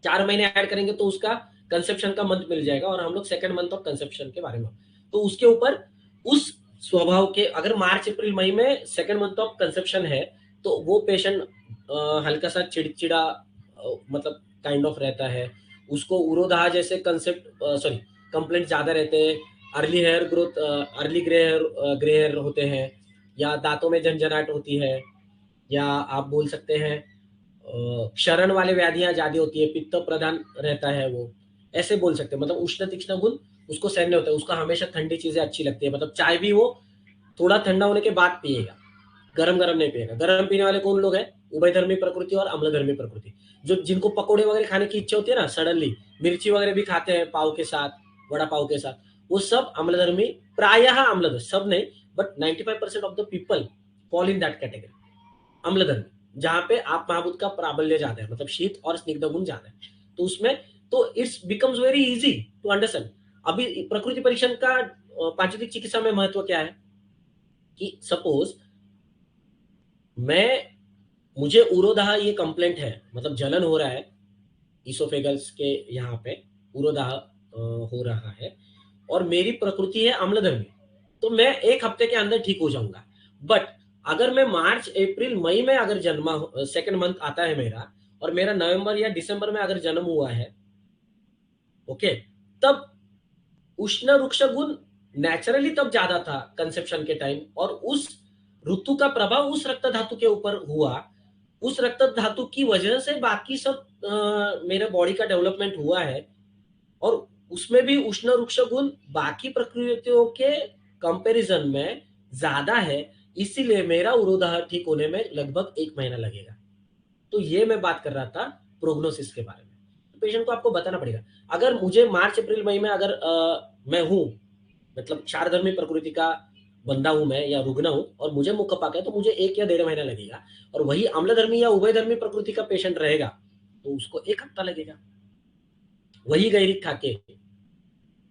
4 महीने ऐड करेंगे तो उसका कंसेप्शन का मंथ मिल जाएगा, और हम लोग सेकेंड मंथ ऑफ कंसेप्शन के बारे में, तो उसके ऊपर उस स्वभाव के अगर मार्च अप्रैल मई में सेकेंड मंथ ऑफ कंसेप्शन है तो वो पेशेंट हल्का सा चिड़चिड़ा मतलब काइंड ऑफ रहता है, उसको उरोधाह जैसे कंसेप्ट सॉरी कंप्लेंट ज्यादा रहते हैं, early hair growth, early grey hair होते हैं, या दांतों में झंझनाहट होती है, या आप बोल सकते हैं क्षरण वाले व्याधियां ज्यादा होती है, पित्त प्रधान रहता है वो, ऐसे बोल सकते हैं, मतलब उष्ण तीक्ष्ण गुण उसको सहन नहीं होता है, उसको हमेशा ठंडी चीजें अच्छी लगती है, मतलब चाय भी वो थोड़ा ठंडा होने के बाद पिएगा, गरम गरम नहीं पिएगा। गरम पीने वाले कौन लोग हैं? उभयधर्मी प्रकृति और अम्लधर्मी प्रकृति, जो जिनको पकोड़े वगैरह खाने की इच्छा होती है ना सडनली, मिर्ची वगैरह भी खाते हैं पाव के साथ, वड़ा पाव के साथ, वो सब अम्लधर्मी, प्रायः अम्लधर्मी, सब नहीं but 95% of the people fall in that category, अम्लधर्मी, जहां पे आप महाभूत का प्राबल्य ज्यादा है, मतलब शीत और स्निग्ध गुण ज्यादा है, तो उसमें तो it's becomes very easy to understand. अभी प्रकृति परीक्षण का पांचविक चिकित्सा में महत्व क्या है कि सपोज मुझे उरोदाह ये कंप्लेंट है, मतलब जलन हो रहा है इसोफेगल्स के यहाँ पे, उरोदाह हो रहा है, और मेरी प्रकृति है अम्लधर्मी, तो मैं एक हफ्ते के अंदर ठीक हो जाऊंगा। बट अगर मैं मार्च अप्रैल मई में अगर जन्मा, सेकंड मंथ आता है मेरा, और मेरा नवंबर या दिसंबर में अगर जन्म हुआ है, ओके, तब उष्ण रुक्ष गुण नेचुरली तब ज्यादा था कंसेप्शन के टाइम, और उस ऋतु का प्रभाव उस रक्त धातु के ऊपर हुआ, उस रक्त धातु की वजह से बाकी सब मेरे बॉडी का डेवलपमेंट हुआ है, और उसमें भी उष्ण रुक्ष गुण बाकी प्रकृतियों के कंपैरिजन में ज्यादा है, इसीलिए मेरा उरोदाह ठीक होने में लगभग 1 महीना लगेगा। तो ये मैं बात कर रहा था प्रोग्नोसिस के बारे में। तो पेशेंट को आपको बताना पड़ेगा, अगर मुझे मार्च अप्रैल मई में अगर मैं हूं, मतलब चारधर्मी प्रकृति का बंदा हूं मैं या रुग्ण हूं, और मुझे मुक्कपाक है, तो मुझे 1 या 1.5 महीना लगेगा, और वही अम्लधर्मी या उभयधर्मी प्रकृति का पेशेंट रहेगा तो उसको 1 हफ्ता लगेगा, वही गैरिक खा के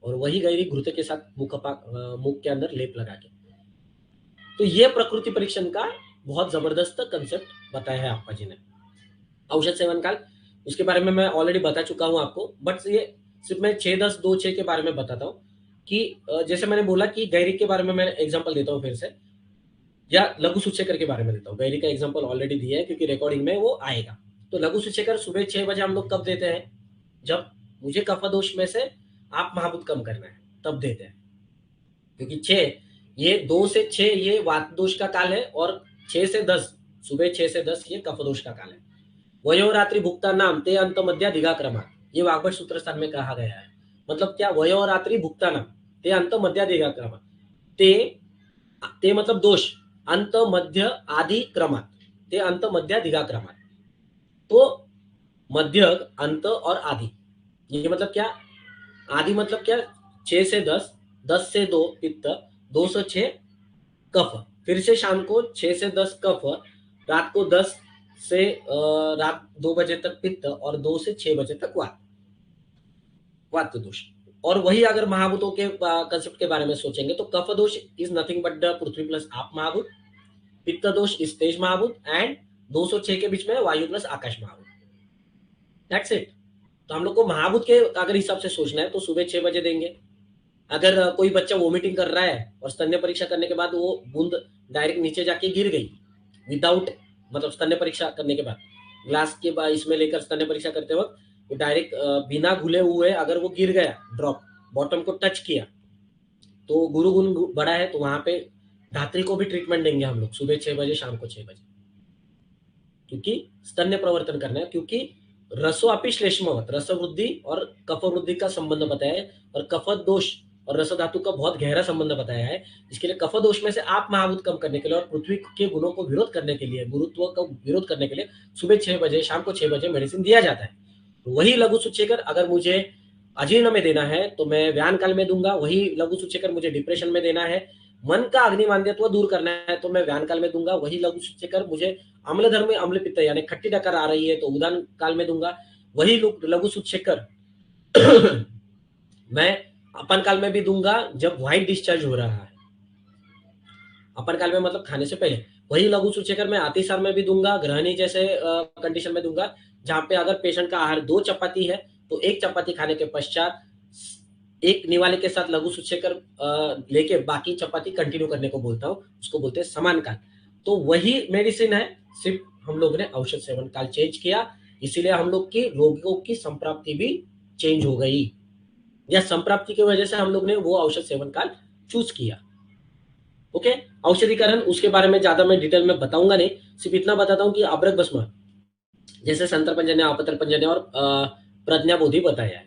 और वही गैरिक घृत के साथ मुख के अंदर लेप लगा के। तो ये प्रकृति परीक्षण का बहुत जबरदस्त कंसेप्ट बताया है आपका जी ने। औषध सेवन काल, उसके बारे में मैं ऑलरेडी बता चुका हूं आपको, बट ये सिर्फ मैं 6-10-2-6 के बारे में बताता हूँ कि जैसे मैंने बोला कि गैरिक के बारे में मैं एग्जांपल देता हूँ फिर से, या लघु सूचेकर के बारे में देता हूँ। गैरिक का एग्जांपल ऑलरेडी दिया है क्योंकि रिकॉर्डिंग में वो आएगा। तो लघु सूचेकर सुबह 6 बजे हम लोग कब देते हैं? जब मुझे कफ दोष में से आप महाभूत कम करना है तब देते हैं, क्योंकि 6 ये 2 से 6 ये वात दोष का काल है, और 6 से 10 सुबह 6 से 10 ये कफ दोष का काल है। वयोरात्रि भुक्ता नाम ते अंत मध्य दिघा क्रमात, ये वाग्भट सूत्र स्थान में कहा गया है। मतलब क्या? वयोरात्रि भुक्ता नाम ते अंत मध्य दिघा क्रमात, ते मतलब दोष, अंत मध्य आदि क्रमात, ते अंत मध्य दिघा क्रमात, तो मध्य, अंत और आदि, ये मतलब क्या? आदि मतलब क्या? 6 से 10, 10 से 2 पित्त, 2 से 6 कफ, फिर से शाम को 6 से 10 कफ, रात को 10 से रात 2 बजे तक पित्त, और 2 से 6 बजे तक वात दोष। और वही अगर महाभूतों के कंसेप्ट के बारे में सोचेंगे तो कफ दोष is nothing but the Prithvi plus आप महाभूत, पित्त दोष इज तेज महाभूत, एंड 206 के बीच में वायु प्लस आकाश महाभूत। That's it. तो हम लोग को महाभूत के अगर हिसाब से सोचना है तो सुबह 6 बजे देंगे। अगर कोई बच्चा वोमिटिंग कर रहा है और स्तन्य परीक्षा करने के बाद वो बूंद डायरेक्ट नीचे जाके गिर गई विदाउट, मतलब स्तन्य परीक्षा करने के बाद ग्लास के बाद इसमें लेकर स्तन्य परीक्षा करते वक्त वो डायरेक्ट बिना घुले हुए अगर वो गिर गया, ड्रॉप बॉटम को टच किया, तो गुरु गुण बड़ा है, तो वहां पे धात्री को भी ट्रीटमेंट देंगे हम लोग सुबह 6 बजे, शाम को 6 बजे, क्योंकि स्तन्य प्रवर्तन करना है। क्योंकि रसोअपि श्लेष्मवत, रस वृद्धि और कफ वृद्धि का संबंध बताया है, और कफ दोष और रस धातु का बहुत गहरा संबंध बताया है। इसके लिए कफ दोष में से आप महाभूत कम करने के लिए और पृथ्वी के गुणों को विरोध करने के लिए, गुरुत्व का विरोध करने के लिए सुबह 6 बजे, शाम को 6 बजे मेडिसिन दिया जाता है। वही लघु सूचेकर अगर मुझे अजीर्ण में देना है तो मैं व्यान काल में दूंगा, वही लघु सूचेकर मुझे डिप्रेशन में देना है, मन का अग्निमांद्यत्व दूर करना है तो मैं व्यान काल में दूंगा, वही लघु सूचेकर मुझे अम्लधर्म में अम्ल पित्त यानी खट्टी डकार आ रही है तो उदान काल में दूंगा, वही लघु सूचेकर मैं अपन काल में भी दूंगा जब व्हाइट डिस्चार्ज हो रहा है, अपन काल में मतलब खाने से पहले। वही लघु सूचेकर मैं अतिसार में भी दूंगा, ग्रहणी जैसे कंडीशन में दूंगा, जहां पे अगर पेशेंट का आहार 2 चपाती है तो 1 चपाती खाने के पश्चात 1 निवाले के साथ लघु सूचेकर लेके बाकी चपाती कंटिन्यू करने को बोलता हूँ, उसको बोलते हैं समान काल। तो वही मेडिसिन है, सिर्फ हम लोग ने औषध सेवन काल चेंज किया, इसीलिए हम लोग की रोगियों की संप्राप्ति भी चेंज हो गई, या संप्राप्ति की वजह से हम लोग ने वो औषध सेवन काल चूज किया। ओके, औषधिकरण उसके बारे में ज्यादा मैं डिटेल में बताऊंगा नहीं, सिर्फ इतना बताता हूँ कि अब्रक भस्म जैसे संतरपंजन्य, अपतरपंजन्य और प्रज्ञा बोधि बताया है,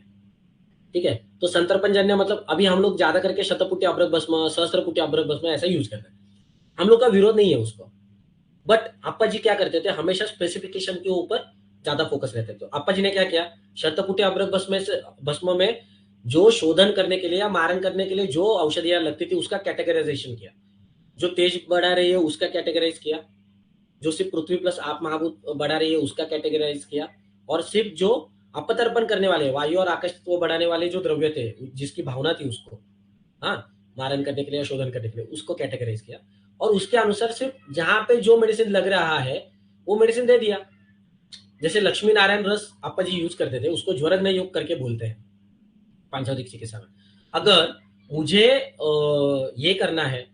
ठीक है। तो संतर्पणजन्य मतलब अभी हम लोग ज्यादा करके शतपुटी अभ्रक भस्म, सहस्त्रपुटी अभ्रक भस्म ऐसा यूज करते हैं। हम लोग का विरोध नहीं है उसको, बट अप्पा जी क्या करते थे, हमेशा स्पेसिफिकेशन के ऊपर ज्यादा फोकस रहते थे। तो अप्पा जी ने क्या किया, शतपुटी अभ्रक भस्म में जो शोधन करने के लिए या मारण करने के लिए जो औषधियां लगती थी उसका कैटेगराइजेशन किया, जो तेज बढ़ा रही है उसका कैटेगराइज किया, जो सिर्फ पृथ्वी प्लस आप महाभूत बढ़ा रही है उसका कैटेगराइज किया, और सिर्फ जो अपतर्पण करने वाले वायु और आकाश तत्व बढ़ाने वाले जो द्रव्य थे जिसकी भावना थी उसको, हाँ, मारण करने के लिए, शोधन करने के लिए, उसको कैटेगराइज किया, और उसके अनुसार सिर्फ जहां पे जो मेडिसिन लग रहा है वो मेडिसिन दे दिया। जैसे लक्ष्मी नारायण रस आपा जी यूज करते थे, उसको ज्वरग्न योग करके बोलते हैं पांचौदिक चिकित्सा में। अगर मुझे ये करना है,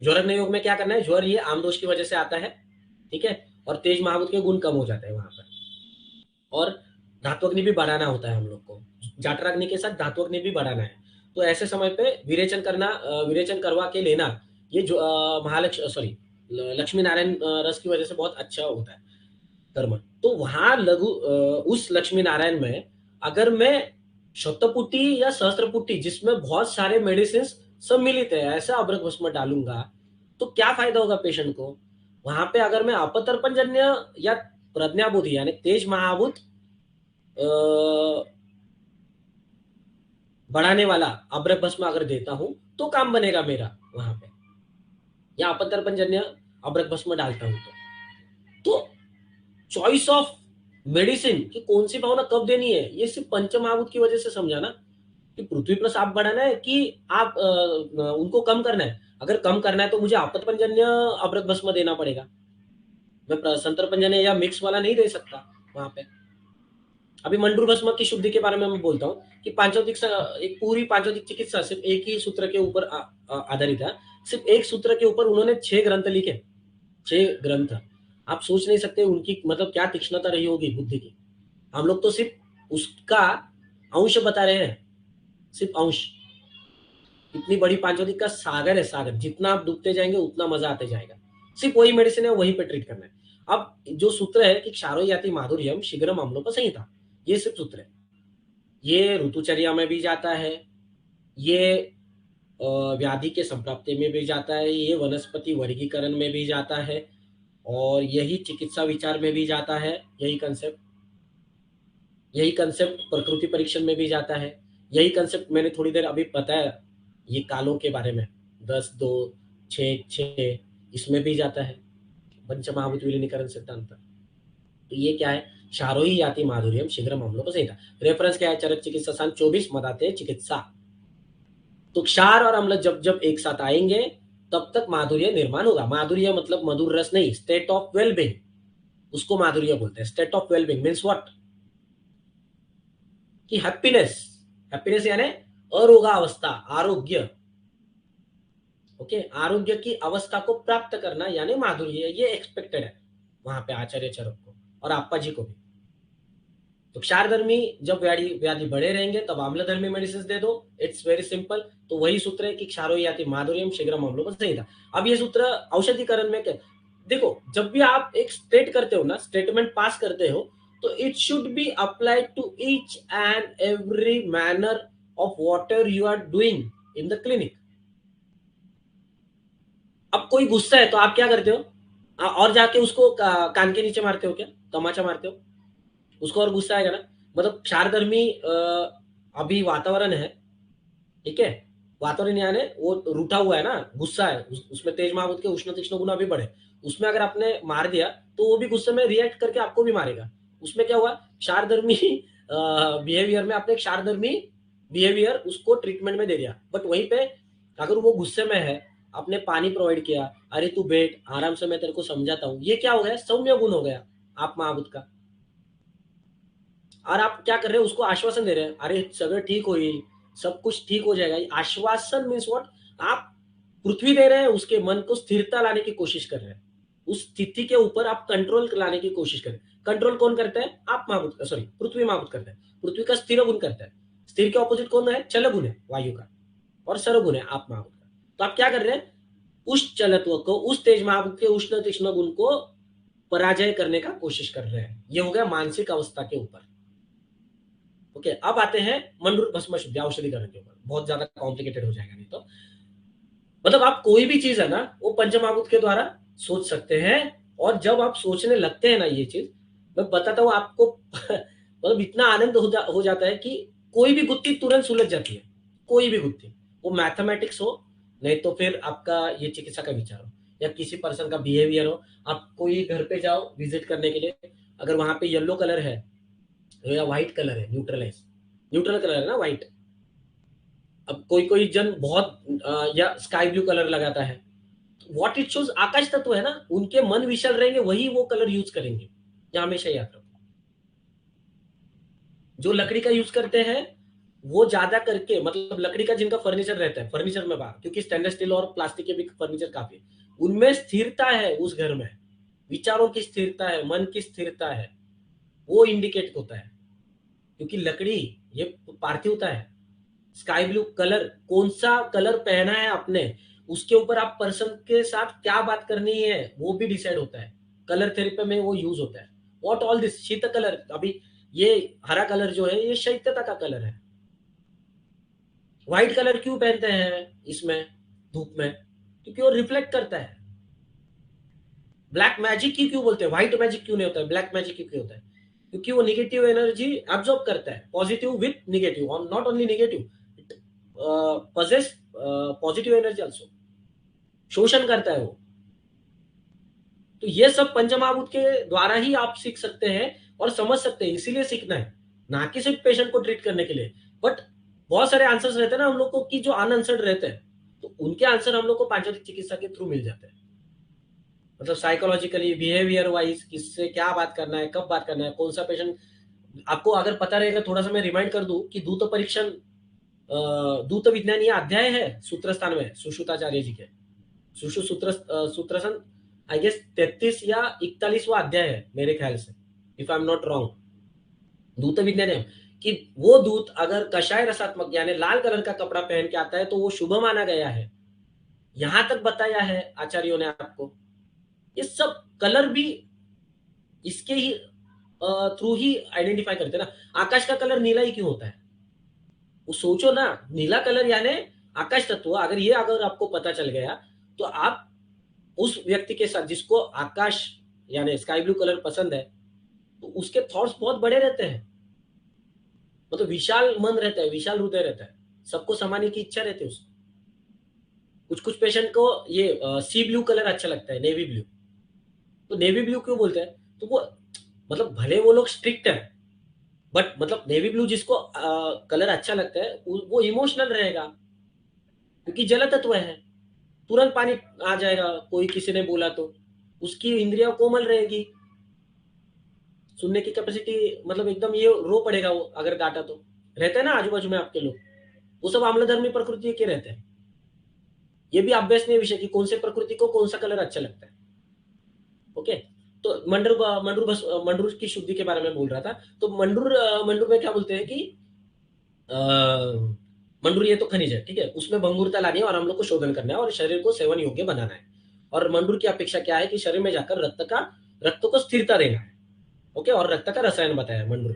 ज्वरग्न योग में क्या करना है, ज्वर ये आमदोष की वजह से आता है, ठीक है, और तेज महाभूत के गुण कम हो जाते हैं वहां पर, और धात्वग्नि भी बढ़ाना होता है हम लोग को, जाठराग्नि के साथ धात्वग्नि भी बढ़ाना है। तो ऐसे समय पे विरेचन करना, विरेचन करवा के लेना, ये जो महालक्ष्मी सॉरी लक्ष्मी नारायण रस की वजह से बहुत अच्छा होता है कर्म। तो वहां उस लक्ष्मी नारायण में अगर मैं शतपुटी या सहस्त्रपुटी जिसमें बहुत सारे मेडिसिन सम्मिलित है ऐसा अभ्रक भस्म डालूंगा तो क्या फायदा होगा पेशेंट को। वहां पे अगर मैं अपतर्पणजन्य या प्रज्ञाबुद्धि यानी तेज महाभूत बढ़ाने वाला अभ्रक भस्म अगर देता हूं तो काम बनेगा मेरा वहां पे, या अपतर्पणजन्य अभ्रक भस्म डालता हूं तो चॉइस ऑफ मेडिसिन कि कौन सी भावना कब देनी है ये सिर्फ पंचमहाभूत की वजह से समझा ना, कि पृथ्वी प्लस आप बढ़ाना है कि आप उनको कम करना है। अगर कम करना है तो मुझे अपतर्पणजन्य अभ्रक भस्म देना पड़ेगा, मैं संतर्पणजन्य या मिक्स वाला नहीं दे सकता वहां पे। अभी मंडूर भस्म की शुद्धि के बारे में मैं बोलता हूँ कि पांचौदिक एक पूरी पांचौदिक चिकित्सा सिर्फ एक ही सूत्र के ऊपर आधारित है। सिर्फ एक सूत्र के ऊपर उन्होंने 6 ग्रंथ लिखे, 6 ग्रंथ। आप सोच नहीं सकते उनकी मतलब क्या तीक्ष्णता रही होगी बुद्धि की। हम लोग तो सिर्फ उसका अंश बता रहे हैं, सिर्फ अंश। इतनी बड़ी पांचौदिक का सागर है, सागर, जितना आप डूबते जाएंगे उतना मजा आते जाएगा। सिर्फ वही मेडिसिन है, वहीं पे ट्रीट करना है। अब जो सूत्र है कि क्षारो याति माधुर्यम शीघ्रम अम्लों पर संहिता, ये सिर्फ सूत्र है। ये ऋतुचर्या में भी जाता है, ये व्याधि के संप्राप्ति में भी जाता है, ये वनस्पति वर्गीकरण में भी जाता है, और यही चिकित्सा विचार में भी जाता है। यही कंसेप्ट प्रकृति परीक्षण में भी जाता है। यही कंसेप्ट मैंने थोड़ी देर अभी बताया ये कालों के बारे में, 10 2 6 6, इसमें भी जाता है पंचमहाभूत विलीनीकरण सिद्धांत। तो ये क्या है, शारोही याति माधुर्यम शीघ्र मामलों पर संहिता। रेफरेंस क्या है, चरक चिकित्सा सन 24 मदाते चिकित्सा। तो क्षार और अम्ल जब जब एक साथ आएंगे तब तक माधुर्य निर्माण होगा। माधुर्य मतलब मधुर रस नहीं, स्टेट ऑफ वेलबींग, उसको माधुर्य बोलते हैं। State of wellbeing means what, कि हैप्पीनेस, हैप्पीनेस यानी अरोगा अवस्था, आरोग्य, ओके, आरोग्य की अवस्था को प्राप्त करना यानी माधुर्य, ये एक्सपेक्टेड है वहां पे आचार्य चरक को और आप्पा जी को भी। तो क्षारधर्मी जब व्याधि बढ़े रहेंगे तब आम्लधर्मी मेडिसिन दे दो, इट्स वेरी सिंपल। तो वही सूत्र है कि क्षारो याति माधुर्यम शीघ्र मामलों पर संहिता। अब ये सूत्र औषधिकरण में क्या, देखो जब भी आप एक स्टेट करते हो ना, स्टेटमेंट पास करते हो, तो it should be applied to each and every manner of water you are doing in the clinic. अब कोई गुस्सा है तो आप क्या करते हो, और जाके उसको कान के नीचे मारते हो क्या, तमाचा मारते हो, उसको और गुस्सा आएगा ना। मतलब क्षारधर्मी अभी वातावरण है, ठीक है, वातावरण यानी वो रूठा हुआ है ना, गुस्सा है, उसमें तेज महाभूत के उष्ण तीक्ष्ण गुण अभी बढ़े, उसमें अगर आपने मार दिया तो वो भी गुस्से में रिएक्ट करके आपको भी मारेगा। उसमें क्या हुआ, क्षारधर्मी बिहेवियर में आपने क्षारधर्मी बिहेवियर उसको ट्रीटमेंट में दे दिया, बट वहीं पे अगर वो गुस्से में है, आपने पानी प्रोवाइड किया, अरे तू बैठ आराम से मैं तेरे को समझाता हूँ, ये क्या हो गया, सौम्य गुण हो गया आप महाभूत का। और आप क्या कर रहे हो, उसको आश्वासन दे रहे हैं, अरे सगळं ठीक होईल, सब कुछ ठीक हो जाएगा। आश्वासन मीन्स व्हाट, आप पृथ्वी दे रहे हैं, उसके मन को स्थिरता लाने की कोशिश कर रहे हैं, उस स्थिति के ऊपर आप कंट्रोल लाने की कोशिश करें। कंट्रोल कौन करता है, आप महाभूत, सॉरी पृथ्वी महाभूत करता है, पृथ्वी का स्थिर गुण करता है। स्थिर के ऑपोजिट कौन है, चल गुण है वायु का, और सर गुण है आप महाभूत का। तो आप क्या कर रहे हैं, उस चलत्व को, उस तेज महाभूत के उष्ण तीक्ष्ण गुण को पराजय करने का कोशिश कर रहे हैं। ये हो गया मानसिक अवस्था के ऊपर। ओके, अब आते हैं मंडूर भस्म शुद्धि औषधिकरण के ऊपर, बहुत ज्यादा कॉम्प्लिकेटेड हो जाएगा नहीं तो। मतलब आप कोई भी चीज है ना वो पंचमहाभूत के द्वारा सोच सकते हैं, और जब आप सोचने लगते हैं ना ये चीज, मैं बताता हूँ आपको मतलब इतना आनंद हो जाता है कि कोई भी गुत्थी तुरंत सुलझ जाती है, कोई भी गुत्थी, वो मैथमेटिक्स हो, नहीं तो फिर आपका ये चिकित्सा का विचार हो, या किसी पर्सन का बिहेवियर हो। आप कोई घर पे जाओ विजिट करने के लिए, अगर वहां पे येलो कलर है या व्हाइट कलर है, न्यूट्रलाइज न्यूट्रल कलर है ना व्हाइट, अब कोई कोई जन बहुत या स्काई ब्लू कलर लगाता है, व्हाट इट शोज आकाश तत्व है ना, उनके मन विशाल रहेंगे, वही वो कलर यूज करेंगे, ये हमेशा याद रखो। जो लकड़ी का यूज करते हैं वो ज्यादा करके, मतलब लकड़ी का जिनका फर्नीचर रहता है, फर्नीचर में बात, क्योंकि स्टेनलेस स्टील और प्लास्टिक के भी फर्नीचर काफी है, उनमें स्थिरता है, उस घर में विचारों की स्थिरता है, मन की स्थिरता है, वो इंडिकेट होता है। क्योंकि लकड़ी ये पार्थिवता है। स्काई ब्लू कलर, कौन सा कलर पहना है आपने, उसके ऊपर आप पर्सन के साथ क्या बात करनी है वो भी डिसाइड होता है। कलर थेरेपी में वो यूज होता है। व्हाट ऑल दिस शीत कलर, अभी ये हरा कलर जो है ये शैत्यता का कलर है। व्हाइट कलर क्यों पहनते हैं इसमें धूप में, क्योंकि वो रिफ्लेक्ट करता है। ब्लैक मैजिक क्यों बोलते हैं, व्हाइट मैजिक क्यों नहीं होता है, ब्लैक मैजिक क्यों होता है, क्योंकि वो निगेटिव एनर्जी एब्जॉर्ब करता है, पॉजिटिव विथ निगेटिव, और not only negative, possess positive energy also, शोषण करता है वो। तो ये सब पंचमहाभूत के द्वारा ही आप सीख सकते हैं और समझ सकते हैं, इसीलिए सीखना है, ना कि सिर्फ पेशेंट को ट्रीट करने के लिए। बट बहुत सारे आंसर्स रहते हैं ना हम लोग को कि जो अनआंसर्ड रहते हैं, तो उनके आंसर हम लोग को पांचों चिकित्सा के थ्रू मिल जाते हैं। मतलब साइकोलॉजिकली, बिहेवियर वाइज, किससे क्या बात करना है, कब बात करना है, कौन सा पेशेंट, आपको अगर पता रहेगा, थोड़ा सा मैं रिमाइंड कर दूं कि दूत परीक्षण, दूत विज्ञान ये अध्याय है सूत्र स्थान में सुश्रुताचार्य जी के, सुश्रु सूत्रसन, आई गेस 33 या 41वां अध्याय है मेरे ख्याल से, if I am not wrong. दूत विज्ञान है कि वो दूत अगर कषाय रसात्मक यानी लाल कलर का कपड़ा पहन के आता है तो वो शुभ माना गया है, यहां तक बताया है आचार्यों ने आपको। ये सब कलर भी इसके ही थ्रू ही आइडेंटिफाई करते हैं ना। आकाश का कलर नीला ही क्यों होता है, वो सोचो ना, नीला कलर यानी आकाश तत्व, अगर आपको पता चल गया तो आप उस व्यक्ति के साथ जिसको आकाश यानी स्काई ब्लू कलर पसंद है, तो उसके थॉट्स बहुत बड़े रहते हैं, मतलब विशाल मन रहता है, विशाल हृदय रहता है, सबको समाने की इच्छा रहती है उसको। कुछ कुछ पेशेंट को ये सी ब्लू कलर अच्छा लगता है, नेवी ब्लू, तो नेवी ब्लू क्यों बोलते हैं, तो वो मतलब भले वो लोग स्ट्रिक्ट है, बट मतलब नेवी ब्लू जिसको कलर अच्छा लगता है वो इमोशनल रहेगा, क्योंकि जल तत्व है, तुरंत पानी आ जाएगा, कोई किसी ने बोला तो उसकी इंद्रियां कोमल रहेगी, सुनने की कैपेसिटी, मतलब एकदम ये रो पड़ेगा वो अगर डांटा तो। रहते हैं ना आजू बाजू में आपके लोग, वो सब आम्लधर्मी प्रकृति के रहते हैं। ये भी अभ्यास नहीं विषय कि कौन से प्रकृति को कौन सा कलर अच्छा लगता है। ओके, तो मंडूर की शुद्धि के बारे में बोल रहा था। तो मंडूर में क्या बोलते हैं कि मंडूर ये तो खनिज है, ठीक है, उसमें भंगुरता लानी है और हम लोग को शोधन करना है और शरीर को सेवन योग्य बनाना है। और मंडूर की अपेक्षा क्या है कि शरीर में जाकर रक्त को स्थिरता देना है। ओके, और रक्त का रसायन बताया मंडूर।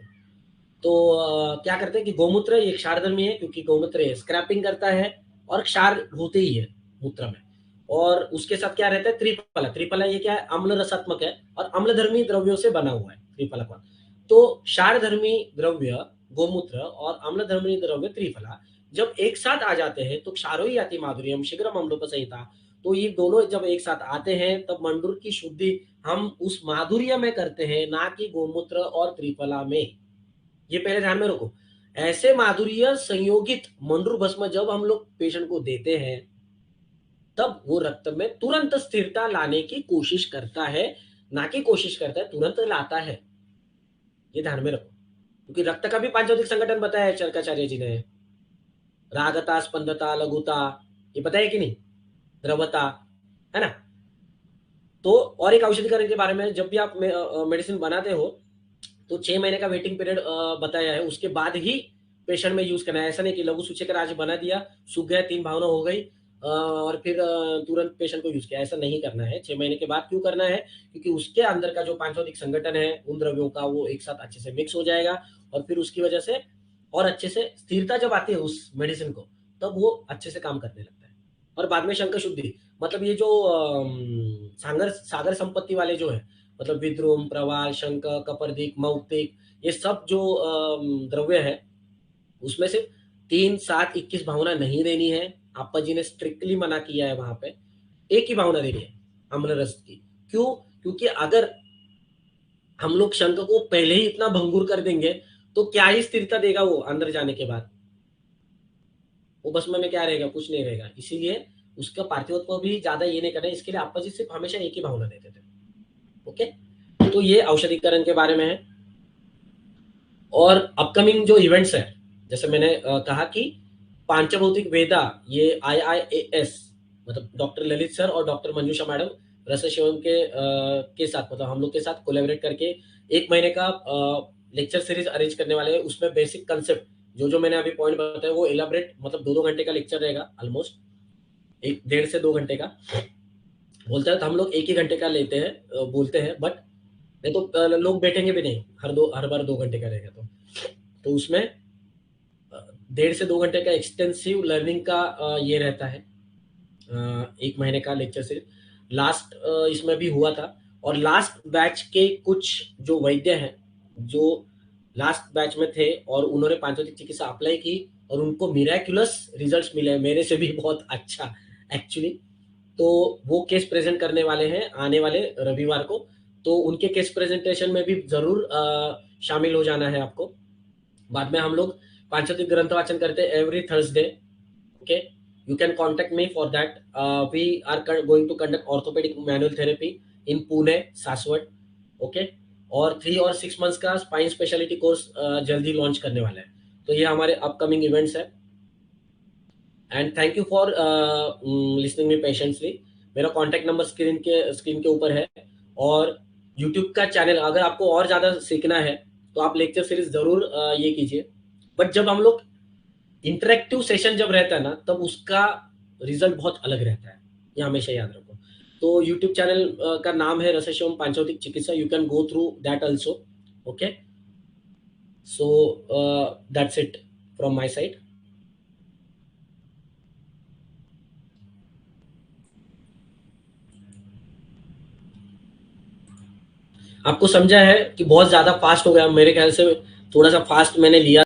तो क्या करते हैं कि गोमूत्र ये क्षारधर्मी है, क्योंकि गोमूत्र स्क्रैपिंग करता है और क्षार होते ही है मूत्र में। और उसके साथ क्या रहता है, त्रिफला। त्रिफला ये क्या है, अम्ल रसात्मक है और अम्लधर्मी द्रव्यों से बना हुआ है त्रिफला का। तो क्षारधर्मी द्रव्य गोमूत्र और अम्लधर्मी द्रव्य त्रिफला जब एक साथ आ जाते हैं तो क्षारोही आती माधुर्यम शीघ्रम अम्लोप संहिता। तो ये दोनों जब एक साथ आते हैं तब मंडूर की शुद्धि हम उस माधुर्य में करते हैं, ना कि गोमूत्र और त्रिफला में। ये पहले ध्यान में रखो। ऐसे माधुर्य संयोगित मंडूर भस्म जब हम लोग पेशेंट को देते हैं तब वो रक्त में तुरंत स्थिरता लाने की कोशिश करता है, ना कि कोशिश करता है, तुरंत लाता है। ये ध्यान में रखो, क्योंकि रक्त का भी पांचभौतिक संगठन बताया है चरकाचार्य जी ने, रागता, स्पंदता, लघुता, ये बताया कि नहीं, द्रवता, है ना। तो और एक औषधिकरण के बारे में, जब भी आप मेडिसिन बनाते हो तो 6 महीने का वेटिंग पीरियड बताया है, उसके बाद ही पेशेंट में यूज करना है। ऐसा नहीं कि लघु सूचक आज बना दिया, सूख गया, 3 भावना हो गई और फिर तुरंत पेशेंट को यूज किया, ऐसा नहीं करना है। 6 महीने के बाद क्यों करना है, क्योंकि उसके अंदर का जो पांचभौतिक संगठन है उन द्रव्यों का वो एक साथ अच्छे से मिक्स हो जाएगा और फिर उसकी वजह से और अच्छे से स्थिरता जब आती है उस मेडिसिन को, तब वो अच्छे से काम करने लगता है। और बाद में शंख शुद्धि, मतलब ये जो सागर सागर संपत्ति वाले जो है, मतलब विद्रुम, प्रवाल, शंख, कपर्दिक, मौक्तिक, ये सब जो द्रव्य है, उसमें से 3, 7, 21 भावना नहीं देनी है। आपा जी ने स्ट्रिक्टली मना किया है वहां पे, एक ही भावना देनी है, अम्ल रस की। क्यों? क्योंकि अगर हम लोग शंख को पहले ही इतना भंगुर कर देंगे, तो क्या ही स्थिरता देगा वो अंदर जाने के बाद? वो भस्म में क्या रहेगा? कुछ नहीं रहेगा। इसीलिए उसका पार्थिवत्व भी ज्यादा ये नहीं करना, इसके लिए आपा जी सिर्फ हमेशा एक ही भावना देते थे। ओके, तो ये औषधिकरण के बारे में है। और अपकमिंग जो इवेंट्स है, जैसे मैंने कहा कि पांचभौतिक वेदा, ये IIAS, मतलब डॉक्टर ललित सर और डॉक्टर मंजूषा मैडम रस शिवम के साथ, मतलब हम लोग के साथ कोलेबरेट करके 1 महीने का लेक्चर सीरीज अरेंज करने वाले हैं। उसमें बेसिक कंसेप्ट जो जो मैंने अभी पॉइंट बताया वो इलाबरेट, मतलब 2-2 घंटे का लेक्चर रहेगा, ऑलमोस्ट 1 1.5 से 2 घंटे का। बोलते हैं तो हम लोग 1 ही घंटे का लेते हैं, बोलते हैं, बट नहीं तो लोग बैठेंगे भी नहीं, हर बार 2 घंटे का रहेगा। तो उसमें 1.5 से 2 घंटे का एक्सटेंसिव लर्निंग का ये रहता है, 1 महीने का लेक्चर से। लास्ट इसमें भी हुआ था, और लास्ट बैच के कुछ जो वैद्य हैं, जो लास्ट बैच में थे और उन्होंने पांचोतिक चिकित्सा अप्लाई की, और उनको मिराक्युलस रिजल्ट्स मिले, मेरे से भी बहुत अच्छा एक्चुअली। तो वो केस प्रेजेंट करने वाले हैं आने वाले रविवार को, तो उनके केस प्रेजेंटेशन में भी जरूर शामिल हो जाना है आपको। बाद में हम लोग पांचोतिक ग्रंथ वाचन करते हैं every Thursday. Okay, you can contact me for that. We are going to conduct orthopedic manual therapy in Pune, Saswat. Okay, और 3 और 6 मंथ्स का स्पाइन स्पेशलिटी कोर्स जल्दी लॉन्च करने वाला है। तो ये हमारे अपकमिंग इवेंट्स है। And thank you for listening me patiently. मेरा कॉन्टैक्ट नंबर स्क्रीन के ऊपर है। और यूट्यूब का चैनल, अगर आपको और ज़्यादा सीखना है तो आप लेक्चर सीरीज ज़रूर ये कीजिए। बट जब हम लोग इंटरेक्टिव सेशन जब रहता है ना, तब उसका रिजल्ट बहुत अलग रहता है, ये हमेशा याद रखो। तो यूट्यूब चैनल का नाम है रस शिवम पांचभौतिक चिकित्सा। You can go through that also. Okay, so that's it from my side. आपको समझा है कि बहुत ज्यादा फास्ट हो गया मेरे ख्याल से, थोड़ा सा फास्ट मैंने लिया।